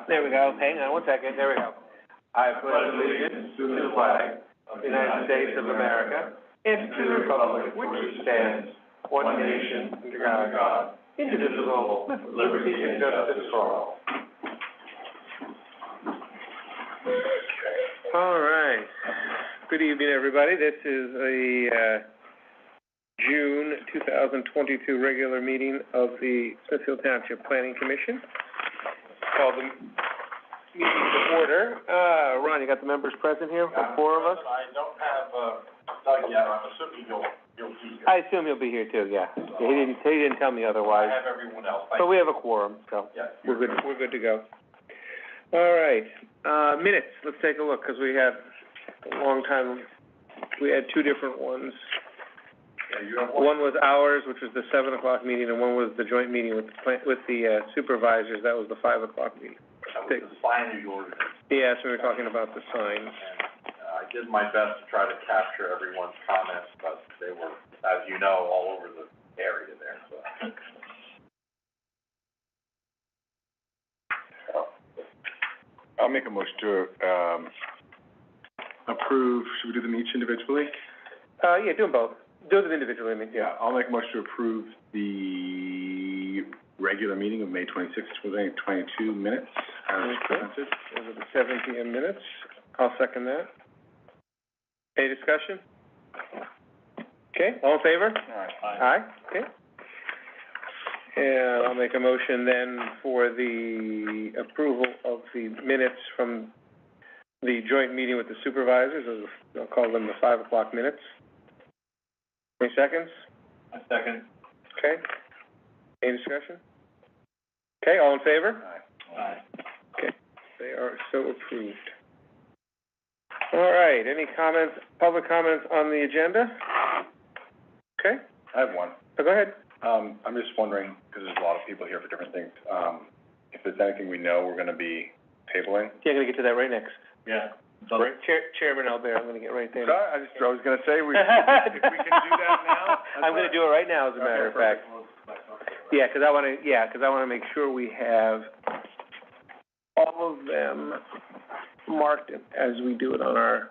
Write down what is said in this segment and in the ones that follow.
There we go. Hang on one second. There we go. I pledge allegiance to the flag of the United States of America and to the republic which stands one nation under God, indivisible, with liberty and justice for all. All right. Good evening, everybody. This is a June 2022 regular meeting of the Smithfield Township Planning Commission. Call the meeting to order. Ron, you got the members present here, the four of us? I don't have, Doug yet. I'm assuming you'll be here. I assume he'll be here too, yeah. He didn't tell me otherwise. I have everyone else. So we have a quorum, so Yes. we're good to go. All right, minutes, let's take a look, because we had a long time, we had two different ones. Yeah, you have One was ours, which was the 7 o'clock meeting, and one was the joint meeting with the supervisors, that was the 5 o'clock meeting. That was the signage ordinance. Yeah, so we were talking about the signs. And, I did my best to try to capture everyone's comments, but they were, as you know, all over the area there, so. I'll make a motion to, approve, should we do them each individually? Yeah, do them both. Do them individually, I mean. Yeah, I'll make a motion to approve the regular meeting of May 26th, with 22 minutes as presented. Those are the 7 p.m. minutes. I'll second that. Any discussion? Okay, all in favor? Aye. Okay. And I'll make a motion then for the approval of the minutes from the joint meeting with the supervisors. I'll call them the 5 o'clock minutes. Any seconds? A second. Okay. Any discussion? Okay, all in favor? Aye. Okay, they are so approved. All right, any comments, public comments on the agenda? Okay, I have one. so go ahead. I'm just wondering, because there's a lot of people here for different things, if there's anything we know we're gonna be tabling? Yeah, I'm gonna get to that right next. Yeah. Right, Chairman Albert, I'm gonna get right there. Sorry, I was gonna say, if we can do that now? I'm gonna do it right now, as a matter of fact. Yeah, because I wanna make sure we have all of them marked as we do it on our,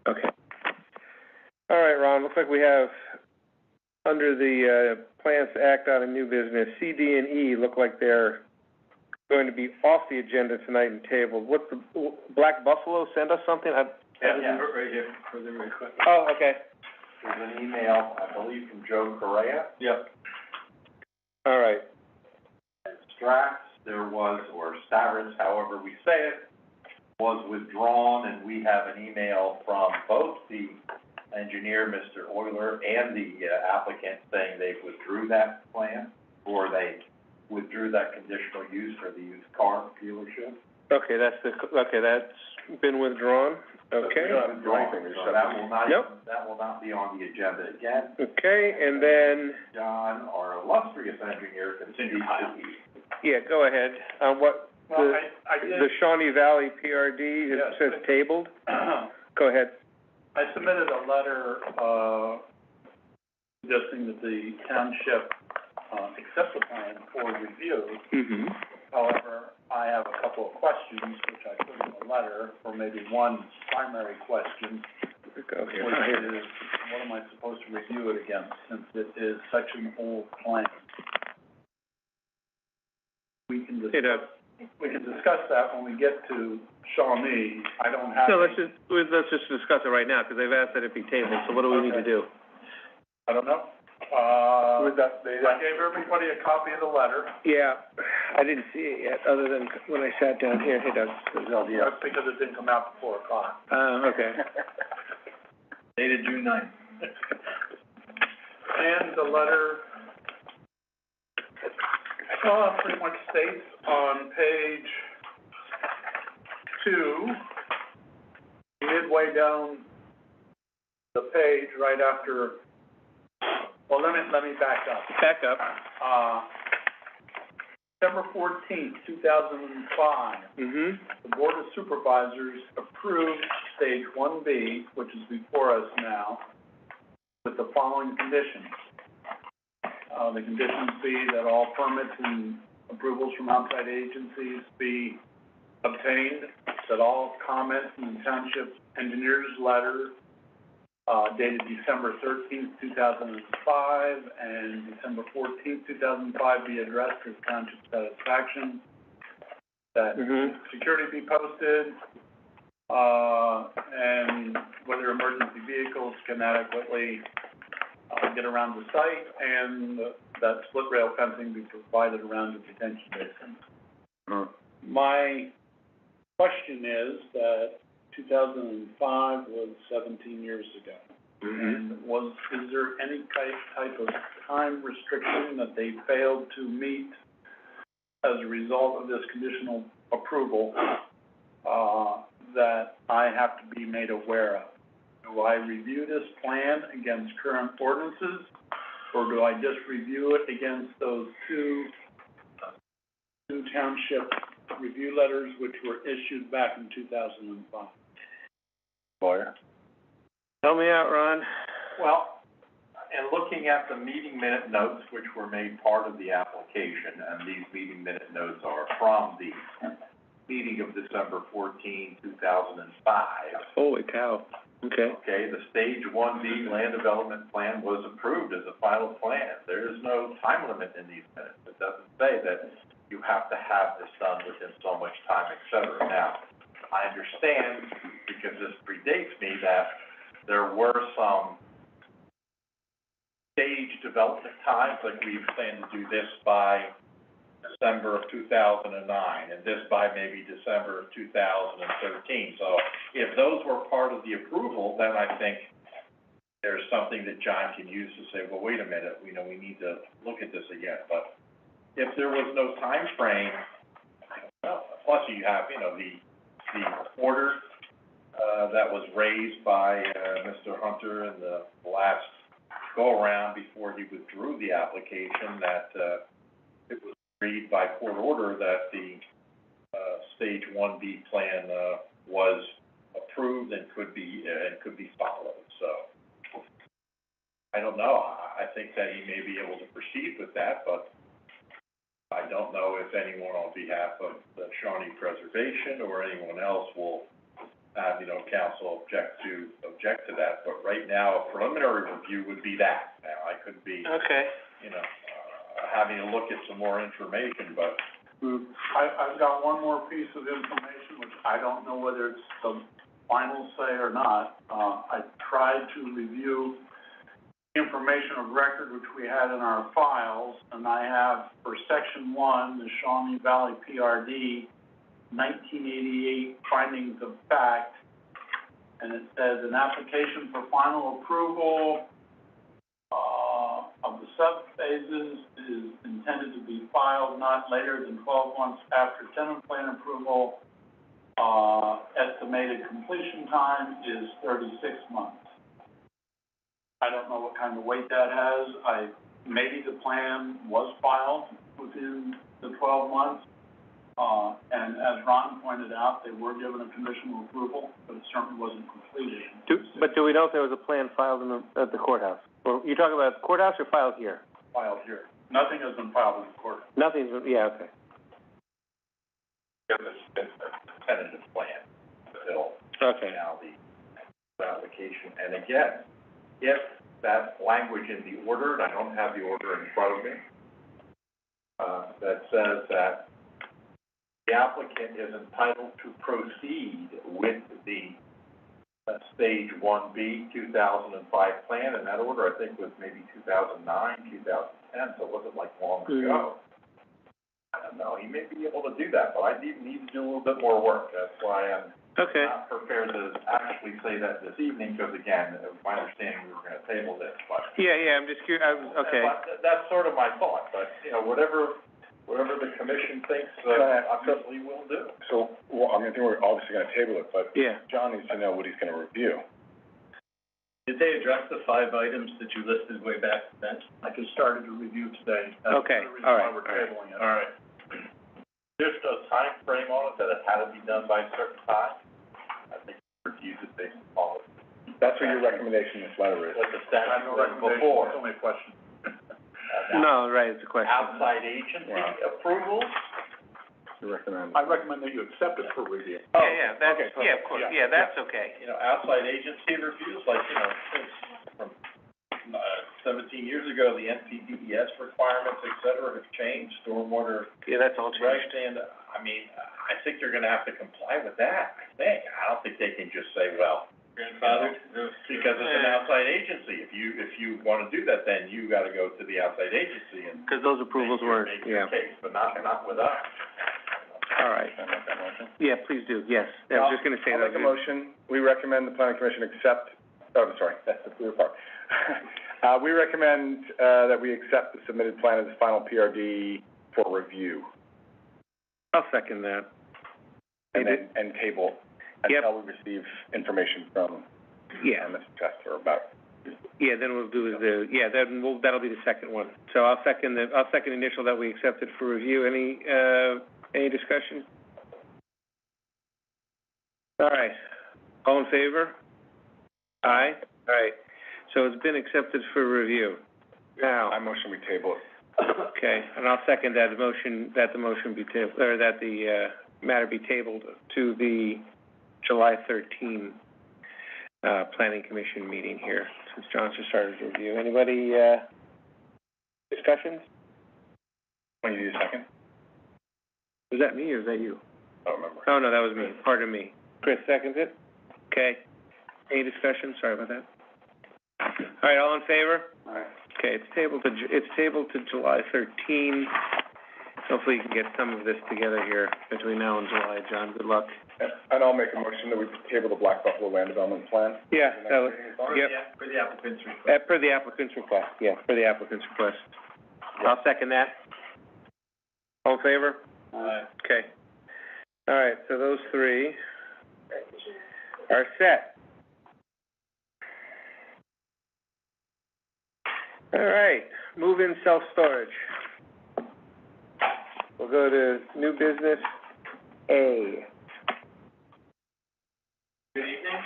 okay. All right, Ron, looks like we have, under the, plans to act on a new business, C, D, and E look like they're going to be off the agenda tonight and tabled. What's the, Black Buffalo send us something? Yeah, right here, for the request. Oh, okay. There's an email, I believe, from Joe Correa. Yep. All right. Strax, there was, or Stavros, however we say it, was withdrawn, and we have an email from both the engineer, Mr. Euler, and the applicant saying they withdrew that plan, or they withdrew that conditional use for the used car dealership. Okay, that's been withdrawn, okay. So that will not, Nope. that will not be on the agenda again. Okay, and then, John, our illustrious engineer, continues to be. yeah, go ahead. What, Well, the Shawnee Valley PRD, it Yes. says tabled? Go ahead. I submitted a letter, suggesting that the township, accept the plan for review. Mm-hmm. However, I have a couple of questions, which I put in the letter, or maybe one primary question, Go which here. is, what am I supposed to review it against, since it is such an old plan? We can discuss that when we get to Shawnee. I don't have. No, let's just discuss it right now, because they've asked that it be tabled, so what do we need to do? I don't know. I gave everybody a copy of the letter. Yeah, I didn't see it yet, other than when I sat down here. Hey, Doug. That's because it didn't come out before 4 o'clock. Okay. Dated June 9th. And the letter, pretty much states on page 2, midway down the page, right after, well, let me back up. Back up. September 14th, 2005, Mm-hmm. the Board of Supervisors approved Stage 1B, which is before us now, with the following conditions. The conditions be that all permits and approvals from outside agencies be obtained, that all comments in the township engineer's letter, dated December 13th, 2005, and December 14th, 2005, be addressed as township satisfaction, that security be posted, and whether emergency vehicles can adequately get around the site, and that split rail fencing be provided around the detention basin. My question is that 2005 was 17 years ago. And is there any type of time restriction that they failed to meet as a result of this conditional approval, that I have to be made aware of? Do I review this plan against current ordinances, or do I just review it against those two township review letters which were issued back in 2005? Lawyer? Help me out, Ron. Well, and looking at the meeting minute notes, which were made part of the application, and these meeting minute notes are from the meeting of December 14, 2005. Holy cow. Okay. Okay, the Stage 1B land development plan was approved as a final plan. There is no time limit in these minutes. It doesn't say that you have to have this done within so much time, et cetera. Now, I understand, because this predates me, that there were some stage development times, like we plan to do this by December of 2009, and this by maybe December of 2013. So if those were part of the approval, then I think there's something that John can use to say, well, wait a minute, we need to look at this again. But if there was no time frame, I don't know. Plus you have, the order that was raised by Mr. Hunter in the last go-around before he withdrew the application, that it was agreed by court order that the Stage 1B plan was approved and could be followed. So I don't know. I think that he may be able to proceed with that, but I don't know if anyone on behalf of the Shawnee Preservation or anyone else will have, council object to that. But right now, a preliminary review would be that. Now, I could be, having to look at some more information, but. I've got one more piece of information, which I don't know whether it's the final say or not. I tried to review information of record which we had in our files, and I have for Section 1, the Shawnee Valley PRD, 1988 findings of fact, and it says an application for final approval of the subphases is intended to be filed not later than 12 months after tenant plan approval. Estimated completion time is 36 months. I don't know what kind of weight that has. Maybe the plan was filed within the 12 months. And as Ron pointed out, they were given a conditional approval, but it certainly wasn't completed. But do we know if there was a plan filed at the courthouse? Or you talking about the courthouse or filed here? Filed here. Nothing has been filed in the court. Nothing's, yeah, okay. It's a tentative plan still. Okay. Now the application, and again, if that language in the order, and I don't have the order in front of me, that says that the applicant is entitled to proceed with the Stage 1B 2005 plan, and that order, I think, was maybe 2009, 2010, so it wasn't like long ago. I don't know, he may be able to do that, but I need to do a little bit more work. That's why I'm not prepared to actually say that this evening, because again, it was my understanding we were gonna table this, but. Yeah, I'm just curious, okay. But that's sort of my thought, but, whatever the commission thinks, obviously we'll do. So, I think we're obviously gonna table it, but yeah. John needs to know what he's gonna review. Did they address the 5 items that you listed way back then? I just started to review today. Okay, all right. That's the reason why we're tabling it. All right. There's no time frame on it that it had to be done by a certain time. I think we reviewed it based upon it. That's what your recommendation in this letter is. What the I have no statute was recommendation, before. it's only a question. That's Now, No, right, it's a question. outside agency approvals, You recommend? I recommend that you accept it for review. Yeah, that's, okay, yeah, of course, yeah, that's okay. you know, outside agency reviews, like, you know, since from, 17 years ago, the NPDES requirements, et cetera, have changed, stormwater Yeah, that's all regs, changed. and, I mean, I think they're gonna have to comply with that, I think. I don't think they can just say, well, grandfathered, because it's an outside agency. If you wanna do that, then you gotta go to the outside agency and Because those approvals weren't, make your case, but not with us. all right. Can I make that motion? Yeah, please do, yes. I was just gonna say I'll that. make a motion, we recommend the planning commission accept, sorry, that's the clear part. We recommend, that we accept the submitted plan as final PRD for review, I'll second that. and then, and table Yep. until we receive information from, Yeah, Mr. Chester about. yeah, then we'll do that'll be the second one. So I'll second initial that we accept it for review. Any discussion? All right, all in favor? Aye? All right, so it's been accepted for review. Now, I motion we table it. okay, and I'll second that the motion be tabled, or that the, matter be tabled to the July 13, planning commission meeting here, since John just started to review. Anybody, discussions? When you do a second? Was that me or was that you? I don't remember. Oh, no, that was me, pardon me. Chris seconds it? Okay. Any discussion? Sorry about that. All right, all in favor? All right. Okay, it's tabled to July 13. Hopefully you can get some of this together here between now and July, John. Good luck. And I'll make a motion that we table the Black Buffalo Land Development Plan. Yeah, so, yep, For the applicant's request. per the applicant's request, yeah, per the applicant's request. I'll second that. All in favor? Okay. All right, so those three are set. All right, move-in self-storage. We'll go to new business A. Good evening,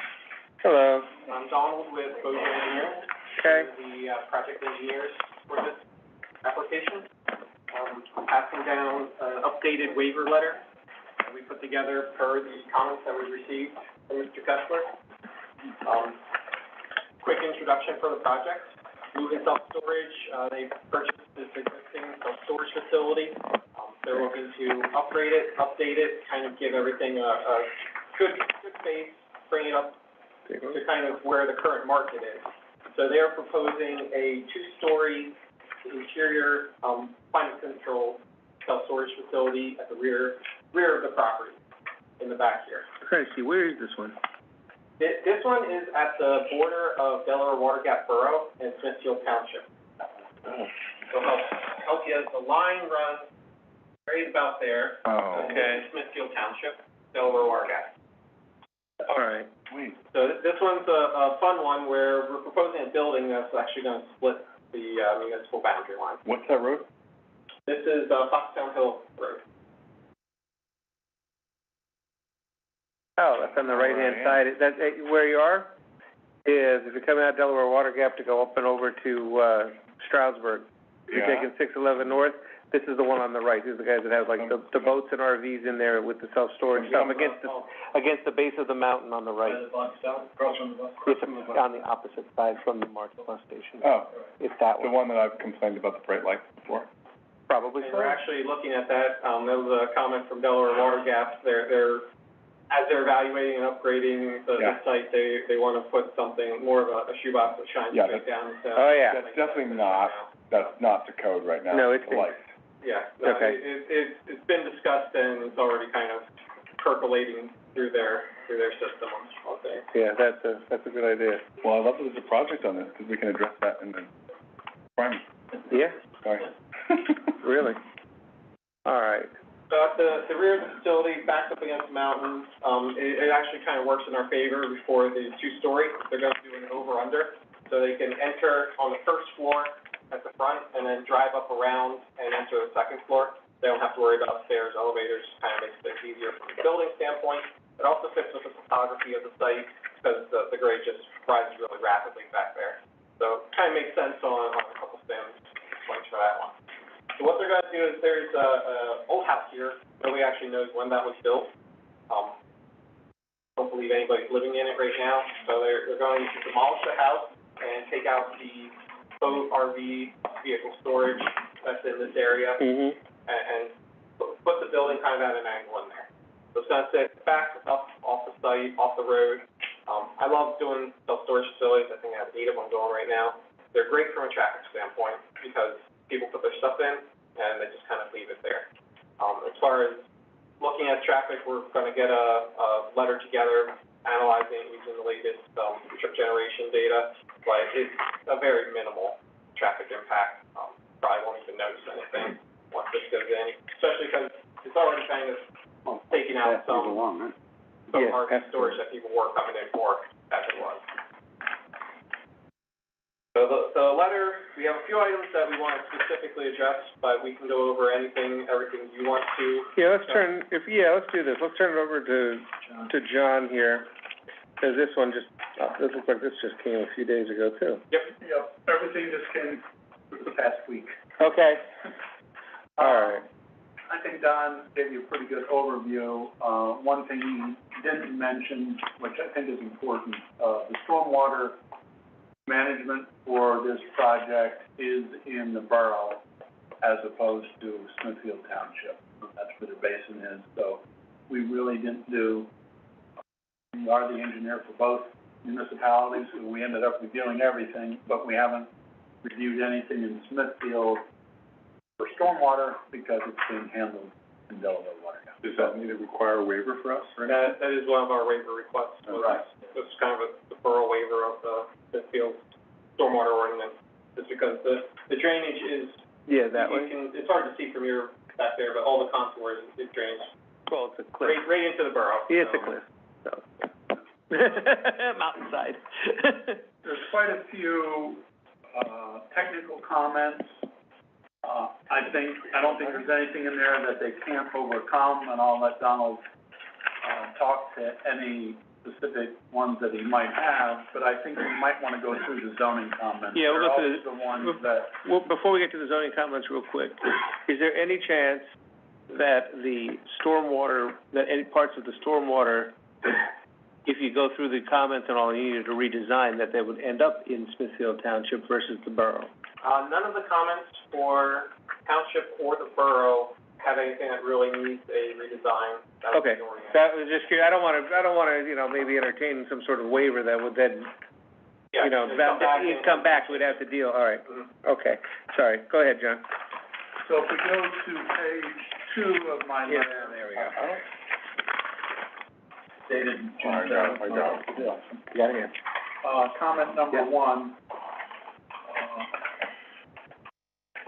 Hello. I'm Donald with Bojan Engineering. Okay. We're the project engineers for this application. I'm passing down an updated waiver letter that we put together per the comments that we received from Mr. Kessler. Quick introduction for the project. Moving self-storage, they purchased this existing self-storage facility. They're looking to upgrade it, update it, kind of give everything a good space, bring it up to kind of where the current market is. So they are proposing a two-story interior, climate control self-storage facility at the rear of the property, in the back here. Okay, see, where is this one? This one is at the border of Delaware Water Gap Borough and Smithfield Township. So help you, the line runs right about there. Oh. Okay. Smithfield Township, Delaware Water Gap. All right. Sweet. So this one's a fun one where we're proposing a building that's actually gonna split the, municipal boundary line. What's that road? This is, Foxtown Hill Road. Oh, that's on the right-hand side. That, where you are, is if you're coming out Delaware Water Gap to go up and over to, Stroudsburg. You're taking 611 north, this is the one on the right. These are the guys that have like the boats and RVs in there with the self-storage stuff against the base of the mountain on the right. Across from the bus. It's on the opposite side from the March bus station. Oh, It's that the one. one that I've complained about the bright lights before. Probably And so. we're actually looking at that, that was a comment from Delaware Water Gap, as they're evaluating and upgrading the site, they wanna put something, more of a shoebox that shines Yeah, straight down. Oh, yeah. That's definitely that's not the code right now. No, it's the lights. Yeah, no, Okay. it's been discussed and it's already kind of percolating through their system, I'll say. Yeah, that's a good idea. Well, I love that there's a project on this, because we can address that in the prime. Yeah, Sorry. really. All right. So at the rear of the facility, backed up against the mountain, it actually kind of works in our favor before the two-story. They're going to do an over-under, so they can enter on the first floor at the front and then drive up around and enter the second floor. They don't have to worry about stairs, elevators, kind of makes things easier from a building standpoint. It also fits with the topography of the site because the grade just rises really rapidly back there. So it kind of makes sense on a couple stems, like for that one. So what they're gonna do is there's a old house here, nobody actually knows when that was built. Don't believe anybody's living in it right now, so they're going to demolish the house and take out the boat, RV, vehicle storage that's in this area, and put the building kind of at an angle in there. So it's gonna sit back up off the site, off the road. I love doing self-storage facilities. I think I have 8 of them going right now. They're great from a traffic standpoint because people put their stuff in and they just kind of leave it there. As far as looking at traffic, we're gonna get a letter together, analyzing using the latest, trip generation data, but it's a very minimal traffic impact. Probably won't even notice anything once this goes in, especially because it's already kind of taking out some RV storage that people were coming in for as it was. So the letter, we have a few items that we want to specifically address, but we can go over everything you want to. Yeah, let's do this. Let's turn it over to John here, because this one this looks like this just came a few days ago, too. Yep, everything just came the past week. Okay. All right. I think Don gave you a pretty good overview. One thing he didn't mention, which I think is important, the stormwater management for this project is in the borough as opposed to Smithfield Township. That's where the basin is, so we really didn't do, we are the engineer for both municipalities, so we ended up reviewing everything, but we haven't reviewed anything in Smithfield for stormwater because it's being handled in Delaware water. Does that need to require a waiver for us, or That is one of our waiver requests. Right. It's kind of a deferral waiver of the Midfield Stormwater Ordinance, just because the drainage is. Yeah, that way. It's hard to see from your back there, but all the contours, it drains Well, it's a cliff. right into the borough. Yeah, it's a cliff, so. Mountainside. There's quite a few, technical comments. I don't think there's anything in there that they can't overcome, and I'll let Donald, talk to any specific ones that he might have, but I think we might wanna go through the zoning comments. Yeah, we'll go through They're always the ones that, Well, before we get to the zoning comments real quick, is there any chance that the stormwater, that any parts of the stormwater, if you go through the comments and all you needed to redesign, that they would end up in Smithfield Township versus the borough? None of the comments for township or the borough have anything that really needs a redesign. That was Okay, the ordinance. that was just curious. I don't wanna, maybe entertain some sort of waiver that would then, Yeah, that, you'd come back, we'd have to deal, all right. Okay, sorry, go ahead, John. so if we go to page 2 of my Yeah, letter. there we go. Dated June I got it. Got it here. Comment number 1,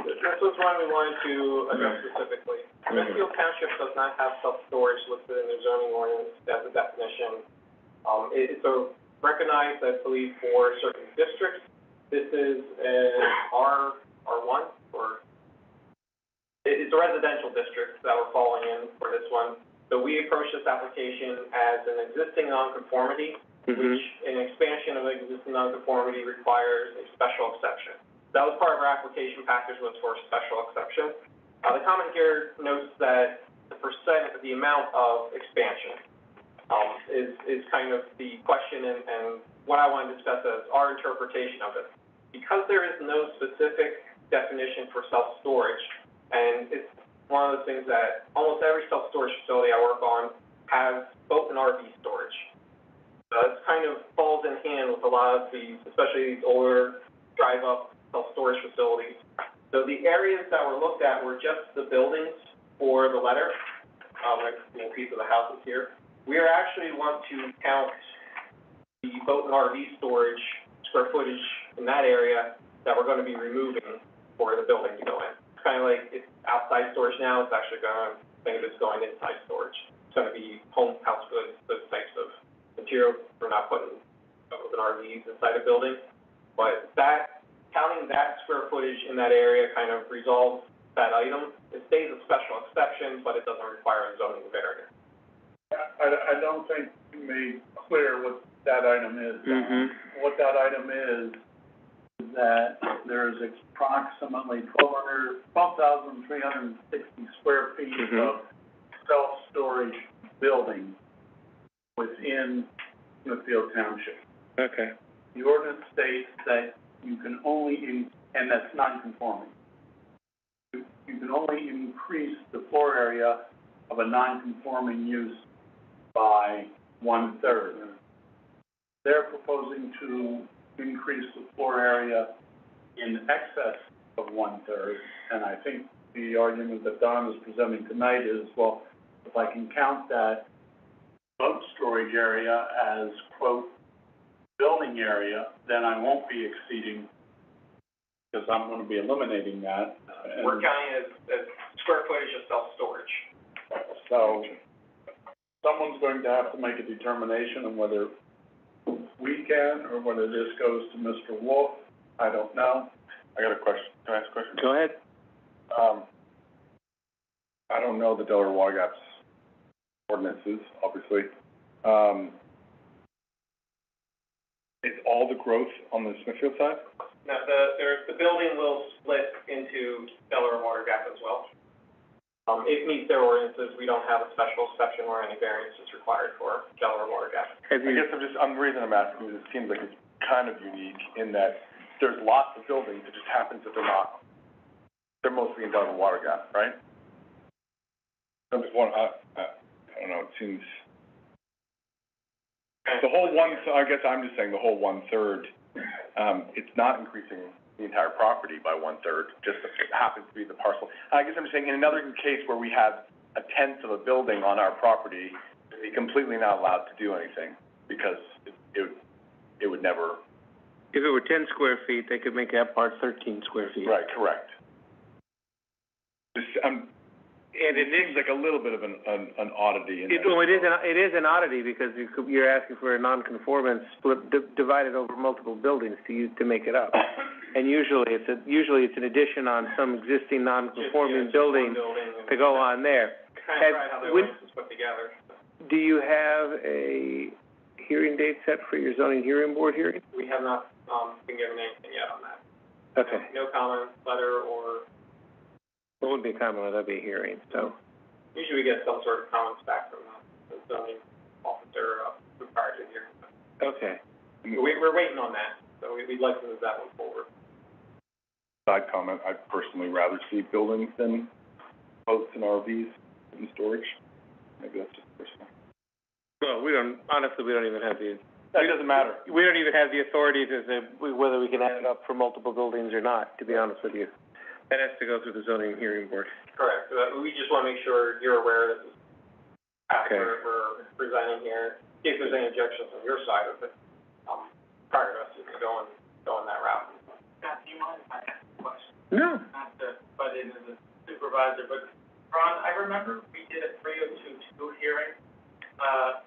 This was one we wanted to address specifically. Midfield Township does not have self-storage listed in their zoning ordinance as a definition. It's recognized, I believe, for certain districts. This is R1, or it's a residential district that we're falling in for this one. So we approached this application as an existing nonconformity, which an expansion of existing nonconformity requires a special exception. That was part of our application package, was for a special exception. The comment here notes that the amount of expansion, is kind of the question, and what I want to discuss as our interpretation of it. Because there is no specific definition for self-storage, and it's one of those things that almost every self-storage facility I work on has boat and RV storage. So it kind of falls in hand with a lot of these, especially these older drive-up self-storage facilities. So the areas that were looked at were just the buildings for the letter, like a piece of the houses here. We actually want to count the boat and RV storage square footage in that area that we're gonna be removing for the building to go in. It's kind of like, it's outside storage now, it's actually gonna, think of it as going inside storage. It's gonna be home, house goods, those types of materials. We're not putting boats and RVs inside a building. But counting that square footage in that area kind of resolves that item. It stays a special exception, but it doesn't require a zoning variance. I don't think you made clear what that item is. What that item is that there's approximately 12,360 square feet of self-storage building within Smithfield Township. Okay. The ordinance states that you can only, and that's non-conforming. You can only increase the floor area of a non-conforming use by 1/3. They're proposing to increase the floor area in excess of 1/3, and I think the argument that Don is presenting tonight is, well, if I can count that boat storage area as, quote, building area, then I won't be exceeding, because I'm gonna be eliminating that. And We're counting as square footage of self-storage. so, someone's going to have to make a determination on whether we can, or whether this goes to Mr. Wolf. I don't know. I got a question. Can I ask a question? Go ahead. I don't know the Delaware Water Gaps ordinances, obviously. Is all the growth on the Smithfield side? Now, the building will split into Delaware Water Gap as well. It meets their ordinances. We don't have a special exception or any variances required for Delaware Water Gap. I guess the reason I'm asking is it seems like it's kind of unique in that there's lots of buildings, it just happens that they're mostly in Delaware Water Gap, right? I'm just wondering, I don't know, it seems, the whole I guess I'm just saying the whole 1/3, it's not increasing the entire property by 1/3, just it happens to be the parcel. I guess I'm just saying, in another case where we have a tenth of a building on our property, we'd be completely not allowed to do anything, because it would never. If it were 10 square feet, they could make that part 13 square feet. Right, correct. And it seems like a little bit of an oddity in that. It is an oddity, because you're asking for a non-conformance split, divided over multiple buildings to make it up. And usually it's an addition on some existing non-conforming building to go on there. Kind of right how the ordinance is put together. Do you have a hearing date set for your zoning hearing board hearing? We have not, been given anything yet on that. Okay. No comment, letter, or It wouldn't be a comment, that'd be a hearing, so. usually we get some sort of comments back from the zoning officer, prior to the hearing. Okay. We're waiting on that, so we'd like to move that one forward. Side comment, I'd personally rather see buildings than boats and RVs in storage. Maybe that's just personal. Well, we don't even have the. It doesn't matter. We don't even have the authority to say whether we can add it up for multiple buildings or not, to be honest with you. That has to go through the zoning hearing board. Correct. We just want to make sure you're aware that this is Okay. we're presenting here, if there's any objections on your side of it, prior to us even going that route. Scott, do you mind if I ask a question? No. Not to butt in as a supervisor, but Ron, I remember we did a 3022 hearing,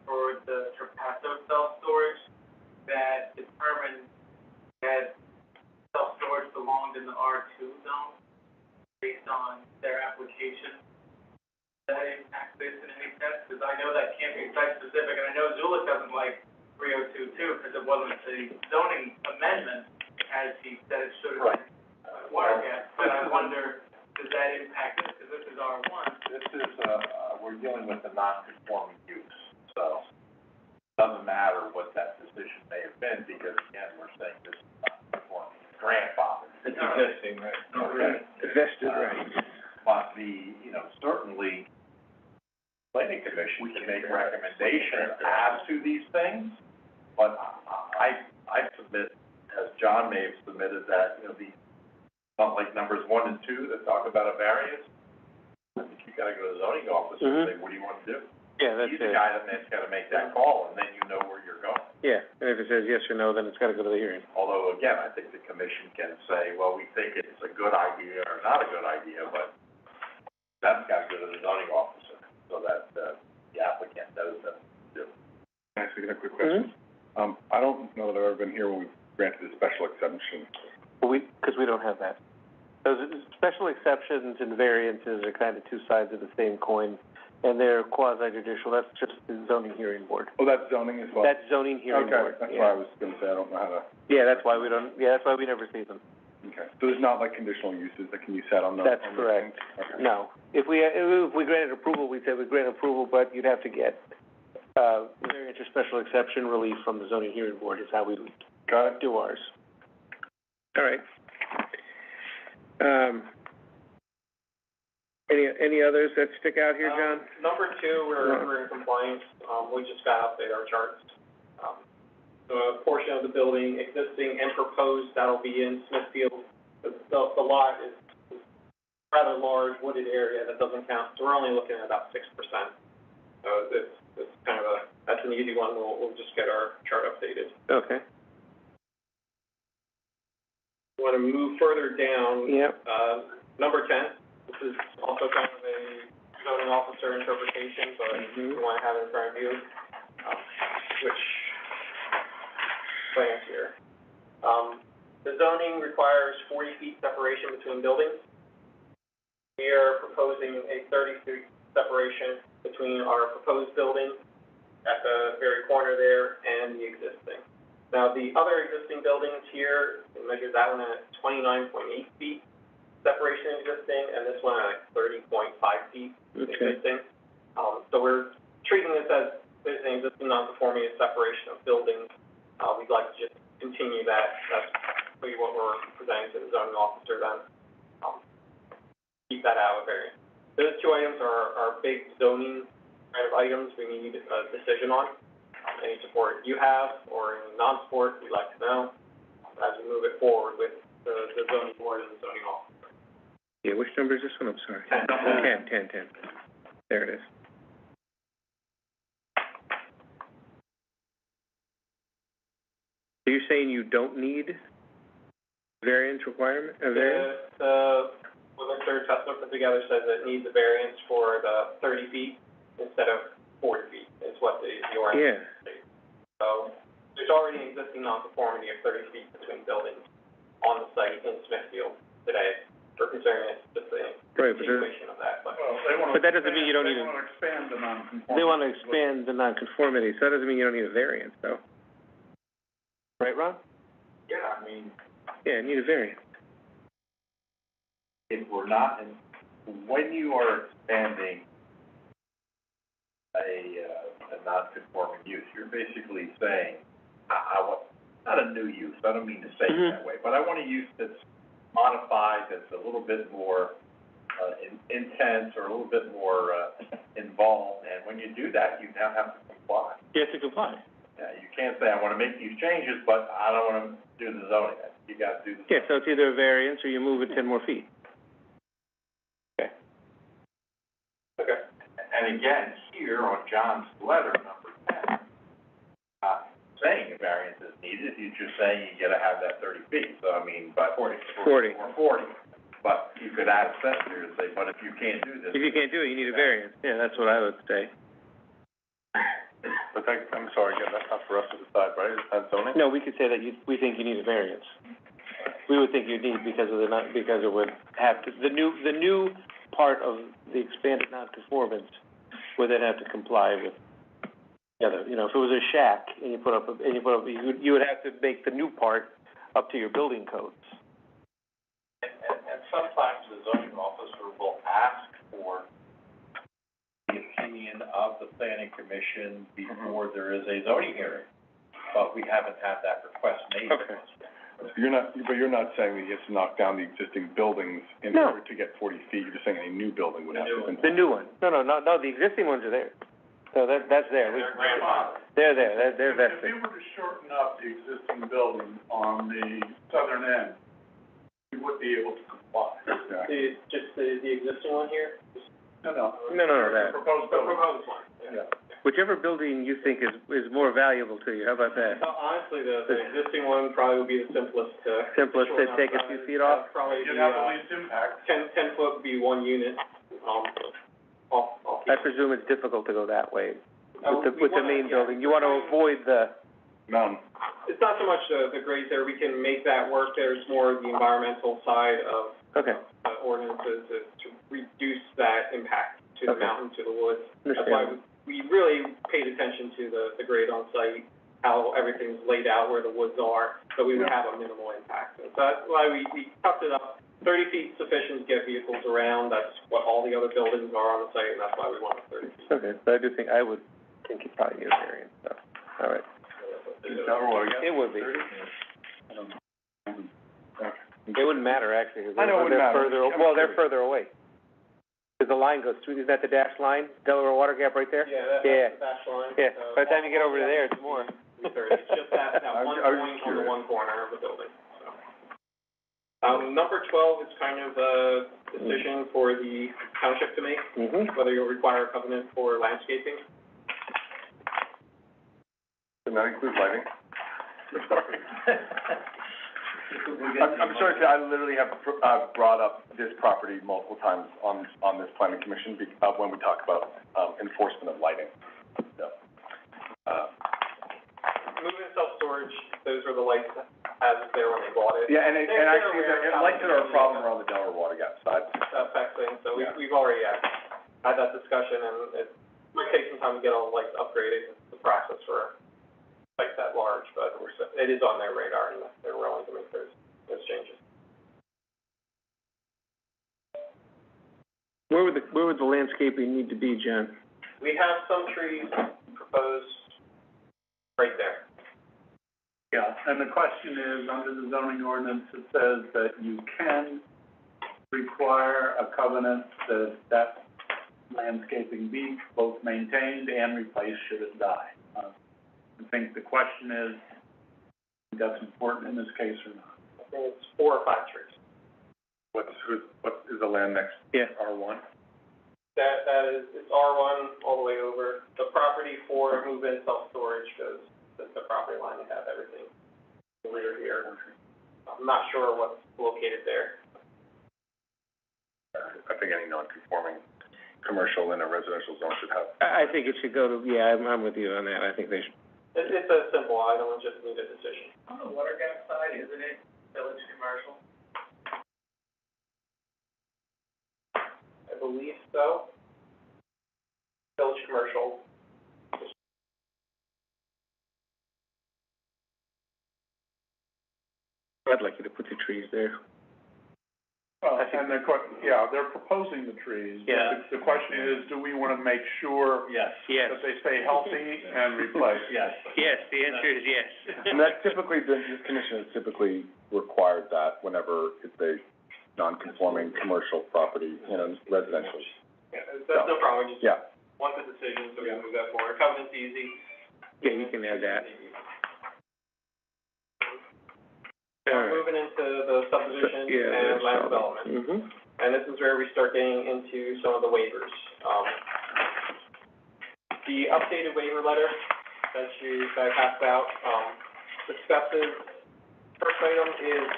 for the Trapasso self-storage that determined that self-storage belonged in the R2 zone based on their application. Does that impact this in any sense? Because I know that can't be site-specific, and I know Zulik doesn't like 3022 because it wasn't a zoning amendment, as he said it should have been, water gas. But I wonder, does that impact this? Because this is R1. This is, we're dealing with a non-conforming use, so it doesn't matter what that decision may have been, because again, we're saying this is non-conforming, grandfather. It's existing, right? Okay. Vested right. But certainly, planning commission can make recommendations as to these things, but I submit, as John may have submitted, that, these, not like numbers 1 and 2 that talk about a variance. I think you gotta go to the zoning office and say, what do you want to do? Yeah, that's He's it. the guy that's gotta make that call, and then you know where you're going. Yeah, and if it says yes or no, then it's gotta go to the hearing. Although, again, I think the commission can say, well, we think it's a good idea or not a good idea, but that's gotta go to the zoning officer, so that, the applicant knows that to do. Can I ask you a quick question? I don't know that I've ever been here when we've granted a special exception. Because we don't have that. Those special exceptions and variances are kind of two sides of the same coin. and they're quasi-judicial, that's just the zoning hearing board. Oh, that's zoning as well? That's zoning hearing board, Okay, that's yeah. why I was gonna say, I don't know how to, Yeah, that's why we don't, yeah, that's why we never see them. okay. So there's not like conditional uses that can be set on the? That's on the correct. thing? Okay. No. If we granted approval, we'd say we grant approval, but you'd have to get, variance or special exception relief from the zoning hearing board is how we Got it? do ours. All right. Any others that stick out here, John? Number two, we're in compliance, we just got to update our charts. So a portion of the building, existing and proposed, that'll be in Smithfield. The lot is rather large wooded area that doesn't count, so we're only looking at about 6%. So it's kind of that's an easy one, we'll just get our chart updated. Okay. Want to move further down. Yep. Number 10, this is also kind of a zoning officer interpretation, but you want to have it in front of you, which plans here. The zoning requires 40 feet separation between buildings. We are proposing a 30-feet separation between our proposed building at the very corner there and the existing. Now, the other existing buildings here, we measured that one at 29.8 feet separation existing, and this one at 30.5 feet existing. So we're treating this as an existing non-conforming separation of buildings. We'd like to just continue that. That's really what we're presenting to the zoning officer then. Keep that out of variance. Those two items are big zoning kind of items we need a decision on. Any support you have or any non-support, we'd like to know as we move it forward with the zoning board and the zoning officer. Yeah, which number is this one? I'm sorry. 10. There it is. So you're saying you don't need variance requirement, a variance? What Mr. Tessler put together says it needs a variance for the 30 feet instead of 40 feet, is what the ordinance states. So there's already an existing nonconformity of 30 feet between buildings on the site in Smithfield today. We're considering it just a continuation of that, but. But that doesn't mean you don't need They want to expand the nonconformity. They want to expand the nonconformity, so that doesn't mean you don't need a variance, though. Right, Ron? Yeah, I mean, Yeah, you need a variance. if we're not when you are expanding a non-conforming use, you're basically saying, I want, not a new use, I don't mean to say it that way, but I want a use that's modified, that's a little bit more, intense or a little bit more, involved, and when you do that, you now have to comply. You have to comply. Yeah, you can't say, I wanna make these changes, but I don't wanna do the zoning, you gotta do the. Yeah, so it's either a variance or you move it 10 more feet. Okay. And again, here on John's letter, number 10, saying a variance is needed, he's just saying you gotta have that 30 feet, so I mean, but. 40. Or 40, but you could add a sentence here and say, but if you can't do this. If you can't do it, you need a variance. Yeah, that's what I would say. But that, I'm sorry, again, that's not for us to decide, right? Is that zoning? No, we could say that we think you need a variance. We would think you need because it would have to, the new part of the expanded nonconformance would then have to comply with the other. You know, if it was a shack and you you would have to make the new part up to your building codes. And sometimes the zoning officer will ask for the opinion of the planning commission before there is a zoning hearing, but we haven't had that request made. Okay. You're not saying that you have to knock down the existing buildings in No. order to get 40 feet, you're just saying a new building would have to. The new one. No, the existing ones are there. So that's there. They're grandfathered. They're there, they're If vested. we were to shorten up the existing building on the southern end, we would be able to comply. Just the existing one here? No, that. The proposed The building. proposed one. Yeah. Whichever building you think is more valuable to you, how about that? Honestly, the existing one probably would be the simplest to. Simplest to take a few feet off? Probably You'd be, have the least impact. 10 foot would be one unit, I'll keep I presume it's difficult to go that way with the main yeah. building. You want to avoid the, Mountain. It's not so much the grades there, we can make that work, there's more the environmental side of okay. ordinances to reduce that impact to the mountain, to the woods. That's why we really paid attention to the grade on site, how everything's laid out, where the woods are, so we would have a minimal impact. And so that's why we tucked it up. 30 feet sufficient to get vehicles around, that's what all the other buildings are on the site, and that's why we wanted 30 feet. Okay, but I would think it probably is variance, so, all right. It would be. It wouldn't matter, actually, because I know it wouldn't matter. they're further away. Because the line goes through, isn't that the dashed line, Delaware Water Gap right there? Yeah, that's the dash line. Yeah, by the time you get over to there, it's more. 330, it's just that one I was point just on the curious. one corner of the building, so. Number 12 is kind of a decision for the township to make, whether you'll require a covenant for landscaping. Does that include lighting? I'm sorry to say, I literally have, brought up this property multiple times on this planning commission when we talk about, enforcement of lighting, so. Moving self-storage, those are the lights as there when they bought it. Yeah, and actually, They're lights that are a problem are on the Delaware Water Gap side. affects things, so Yeah. we've already had that discussion, and it might take some time to get all the lights upgraded. It's the process for a site that large, but it is on their radar, and they're willing to make those changes. Where would the landscaping need to be, John? We have some trees proposed right there. Yeah, and the question is, under the zoning ordinance, it says that you can require a covenant that landscaping be both maintained and replaced should it die. I think the question is, if that's important in this case or not. I think it's 4 or 5 trees. What is the land next? Yeah. R1? That is, it's R1 all the way over. The property for move-in self-storage goes, the property line, they have everything in the rear here. I'm not sure what's located there. I think any non-conforming commercial in a residential zone should have. I think it should go to, yeah, I'm with you on that, I think they should. It's a simple item, it just need a decision. On the water gap side, isn't it village commercial? I believe so. Village commercial. I'd like you to put the trees there. Well, and they're proposing the trees. Yeah. The question is, do we want to make sure Yes. that they stay healthy and replaced? Yes. Yes, the answer is yes. And that typically, this commission has typically required that whenever it's a non-conforming commercial property, residential. Yeah, that's no problem, we just Yeah. want the decision, so we can move that forward. Covenant's easy. Yeah, you can add that. All right. Moving into the subdivision Yeah, and there's land some. development. And this is where we start getting into some of the waivers. The updated waiver letter that I passed out, discusses, first item is,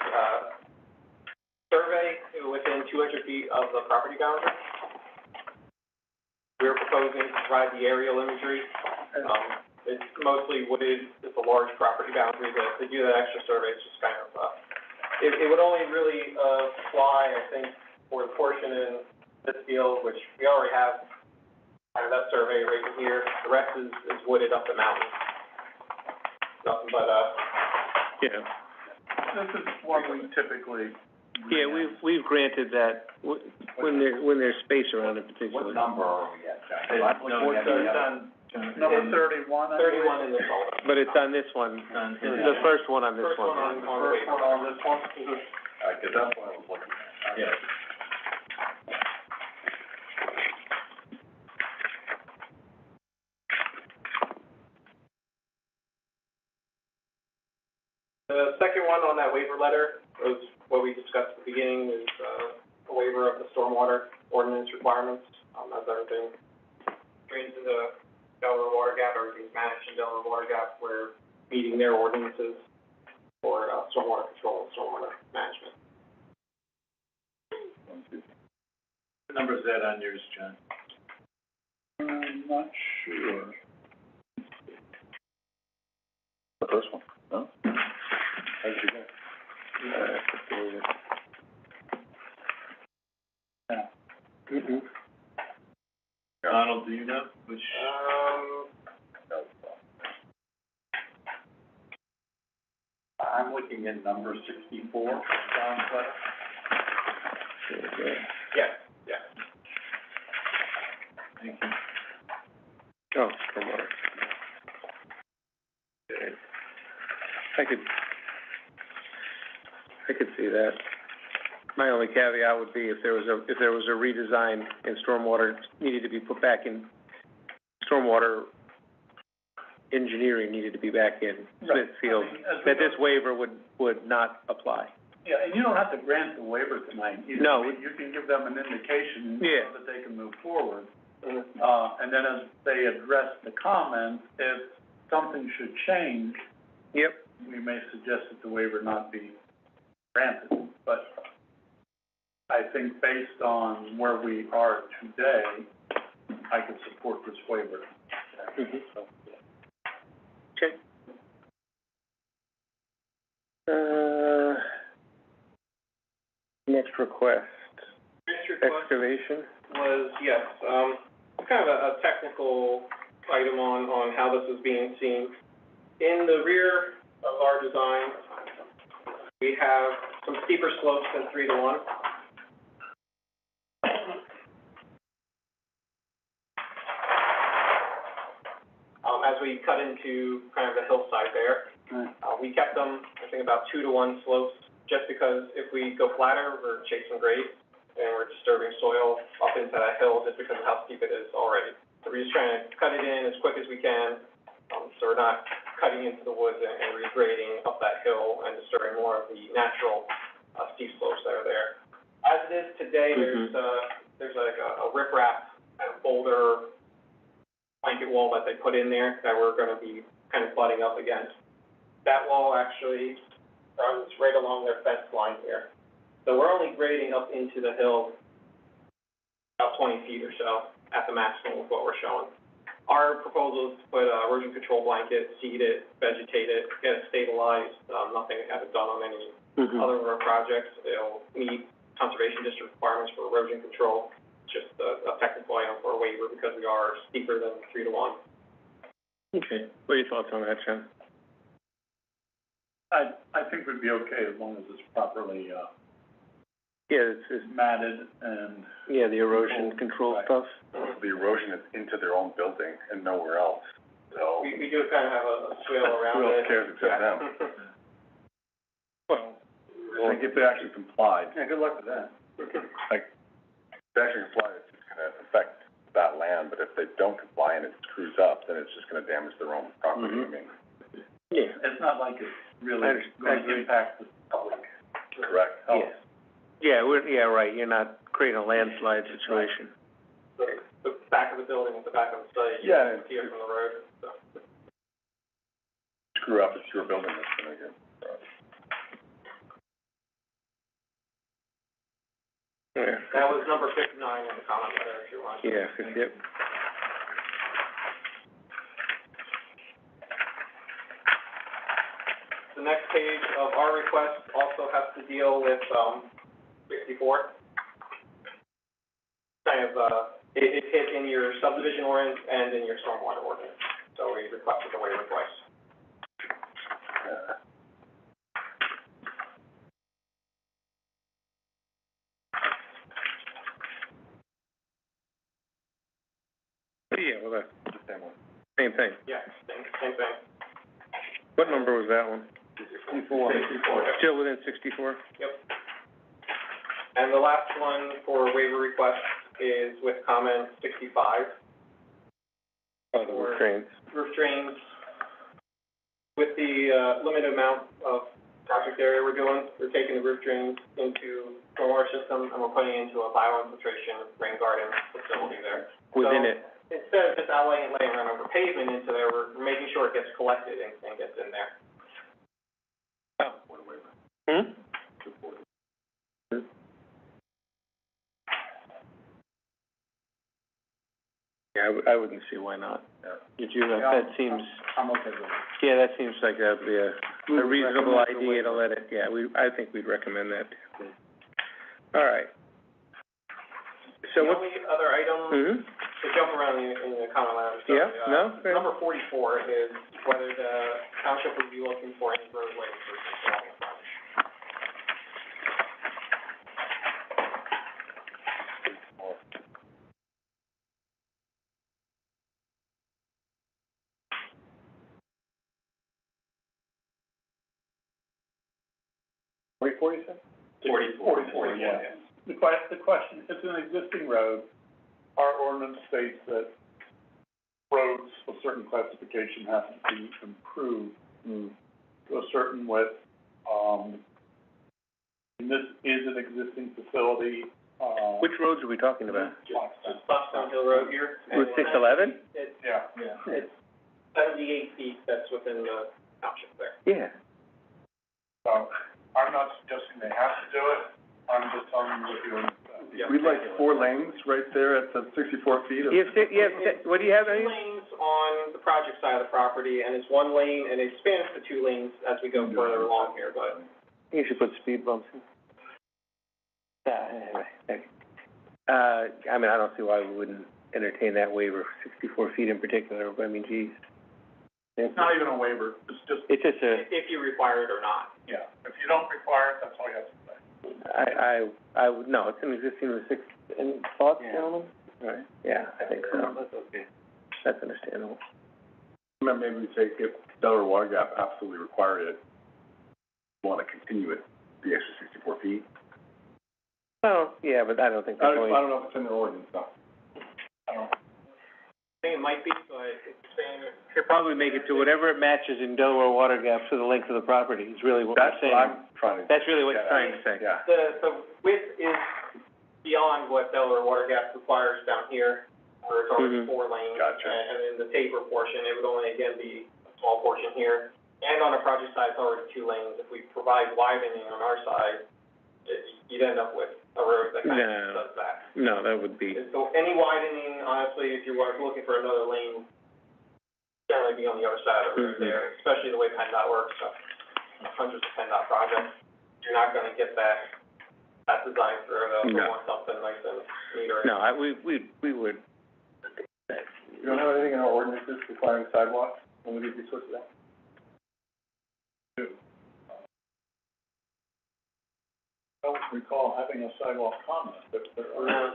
survey within 200 feet of the property boundary. We're proposing to provide the aerial imagery. It's mostly wooded, it's a large property boundary, to do that extra survey, it's just kind of, it would only really, fly, I think, for the portion in Midfield, which we already have, kind of that survey right in here. The rest is wooded up the mountain. Nothing but, Yeah. This is one we typically. Yeah, we've granted that when there's space around it particularly. What number are we at, John? Number 31, I believe. 31 in this folder. But it's on this one, the first one on this First one one. on the First waiver. one on this one. Because that's what I was looking at. Yeah. The second one on that waiver letter was what we discussed at the beginning, is, a waiver of the stormwater ordinance requirements, as everything drains into the Delaware Water Gap, everything's managed in Delaware Water Gap, we're meeting their ordinances for, stormwater control and stormwater management. What number is that on yours, John? I'm not sure. The first one, no? How did you go? which, I'm looking at number 64, John's letter. Yeah, yeah. thank you. Oh, stormwater. Okay. I could see that. My only caveat would be if there was a redesign and stormwater needed to be put back in, stormwater engineering needed to be back in Smithfield, I mean, as we that this waiver would not apply. Yeah, and you don't have to grant the waiver tonight either. No. I mean, you can give them an indication Yeah. so that they can move forward. And then as they address the comments, if something should change, Yep. we may suggest that the waiver not be granted. But I think based on where we are today, I could support this waiver. Mhm. So, Okay. Next request, Next request excavation. was, yes, kind of a technical item on how this is being seen. In the rear of our design, we have some steeper slopes than 3-to-1. As we cut into kind of the hillside there, we kept them, I think, about 2-to-1 slopes, just because if we go flatter, we're chasing grade, and we're disturbing soil up into that hill just because of how steep it is already. So we're just trying to cut it in as quick as we can, so we're not cutting into the woods and regrading up that hill and disturbing more of the natural, steep slopes that are there. As it is today, there's like a riprap kind of boulder blanket wall that they put in there that we're gonna be kind of butting up against. That wall actually runs right along their fence line here. So we're only grading up into the hill about 20 feet or so at the maximum of what we're showing. Our proposal is to put a erosion control blanket, seed it, vegetate it, get it stabilized. Nothing we haven't done on any other of our projects. It'll meet conservation district requirements for erosion control. Just a technical item for a waiver because we are steeper than 3-to-1. Okay, what are your thoughts on that, John? I think we'd be okay as long as it's properly, Yeah, it's, matted and, yeah, the erosion control Right. stuff. The erosion is into their own building and nowhere else, so. We do kind of have a swale around Who it. else cares except them? Well, I think if they actually complied, yeah, good luck with that. like, if they actually comply, it's just gonna affect that land, but if they don't comply and it screws up, then it's just gonna damage their own property, I mean, yeah, It's not like it's really going to impact the public. correct? health. yeah, right, you're not creating a landslide situation. The back of the building with the back of the site. Yeah, You can see it from the road, so. Screw up, it's your building that's gonna get, Yeah. That was number 59 in the comment letter, if you want. Yeah, yep. The next page of our request also has to deal with, 64. Kind of, it hit in your subdivision ordinance and in your stormwater ordinance, so we requested the waiver twice. Yeah, well, that's the same one. same thing. Yeah, same thing. What number was that one? 64. Still within 64? Yep. And the last one for waiver request is with comment 65. Oh, the roof drains. Roof drains. With the, limited amount of project area we're doing, we're taking the roof drains into stormwater system and we're putting it into a bioinfiltration rain garden facility there. Within So, it? Instead of just laying around over pavement into there, we're making sure it gets collected and gets in there. Oh. Hmm? Yeah, I wouldn't see why not. Did you, that seems, I'm okay with it. yeah, that seems like that'd be a reasonable idea to let it, yeah, I think we'd recommend that. All right. So The what, only other item to jump around in the comment line, I'm sorry. Yeah, no, fair. Number 44 is whether the township would be looking for any roadway improvements along the front. Wait, 47? 44, yeah. The question, it's an existing road. Our ordinance states that roads of certain classification have to be improved to a certain width. And this is an existing facility, Which roads are we talking about? Just Buckstone Hill Road here. Route 611? Yeah. It's 78 feet that's within the township there. Yeah. So, I'm not suggesting they have to do it, I'm just telling you what the ordinance says. Yeah. We'd like 4 lanes right there at the 64 feet of. What do you have, Two lanes on the project side of the property, and it's 1 lane, and it spans to 2 lanes as we go further along here, but. You should put speed bumps in. Anyway, I mean, I don't see why we wouldn't entertain that waiver, 64 feet in particular, but I mean, geez. It's not even a waiver, it's just, It's just If you require it or not. yeah, if you don't require it, that's all you have to say. I would, no, it's an existing with 6, any thoughts, Yeah. gentlemen? Right, yeah, I think so. That's okay. That's understandable. Maybe we say if Delaware Water Gap absolutely required it, want to continue it, the extra 64 feet. Oh, yeah, but I don't think I they're don't going, know if it's in their ordinance, though. I think it might be, but it's saying. he'll probably make it to whatever it matches in Delaware Water Gaps for the length of the property, is really what we're That's saying. what I'm trying to. That's really what you're Yeah. trying to say. Yeah. The width is beyond what Delaware Water Gap requires down here, where it's already Mhm. 4 lanes. Gotcha. And in the taper portion, it would only again be a small portion here. And on the project side, it's already 2 lanes. If we provide widening on our side, you'd end up with a road that kind of does that. No, that would be, So any widening, honestly, if you were looking for another lane, generally be on the other side of the road Mhm. there, especially the way PennDOT works, so hundreds of PennDOT projects. You're not gonna get that design through, they'll No. want something nice and neat or. no, we would. You don't have anything in our ordinances requiring sidewalks when we do these sorts of things? I don't recall having a sidewalk comment, but there are, I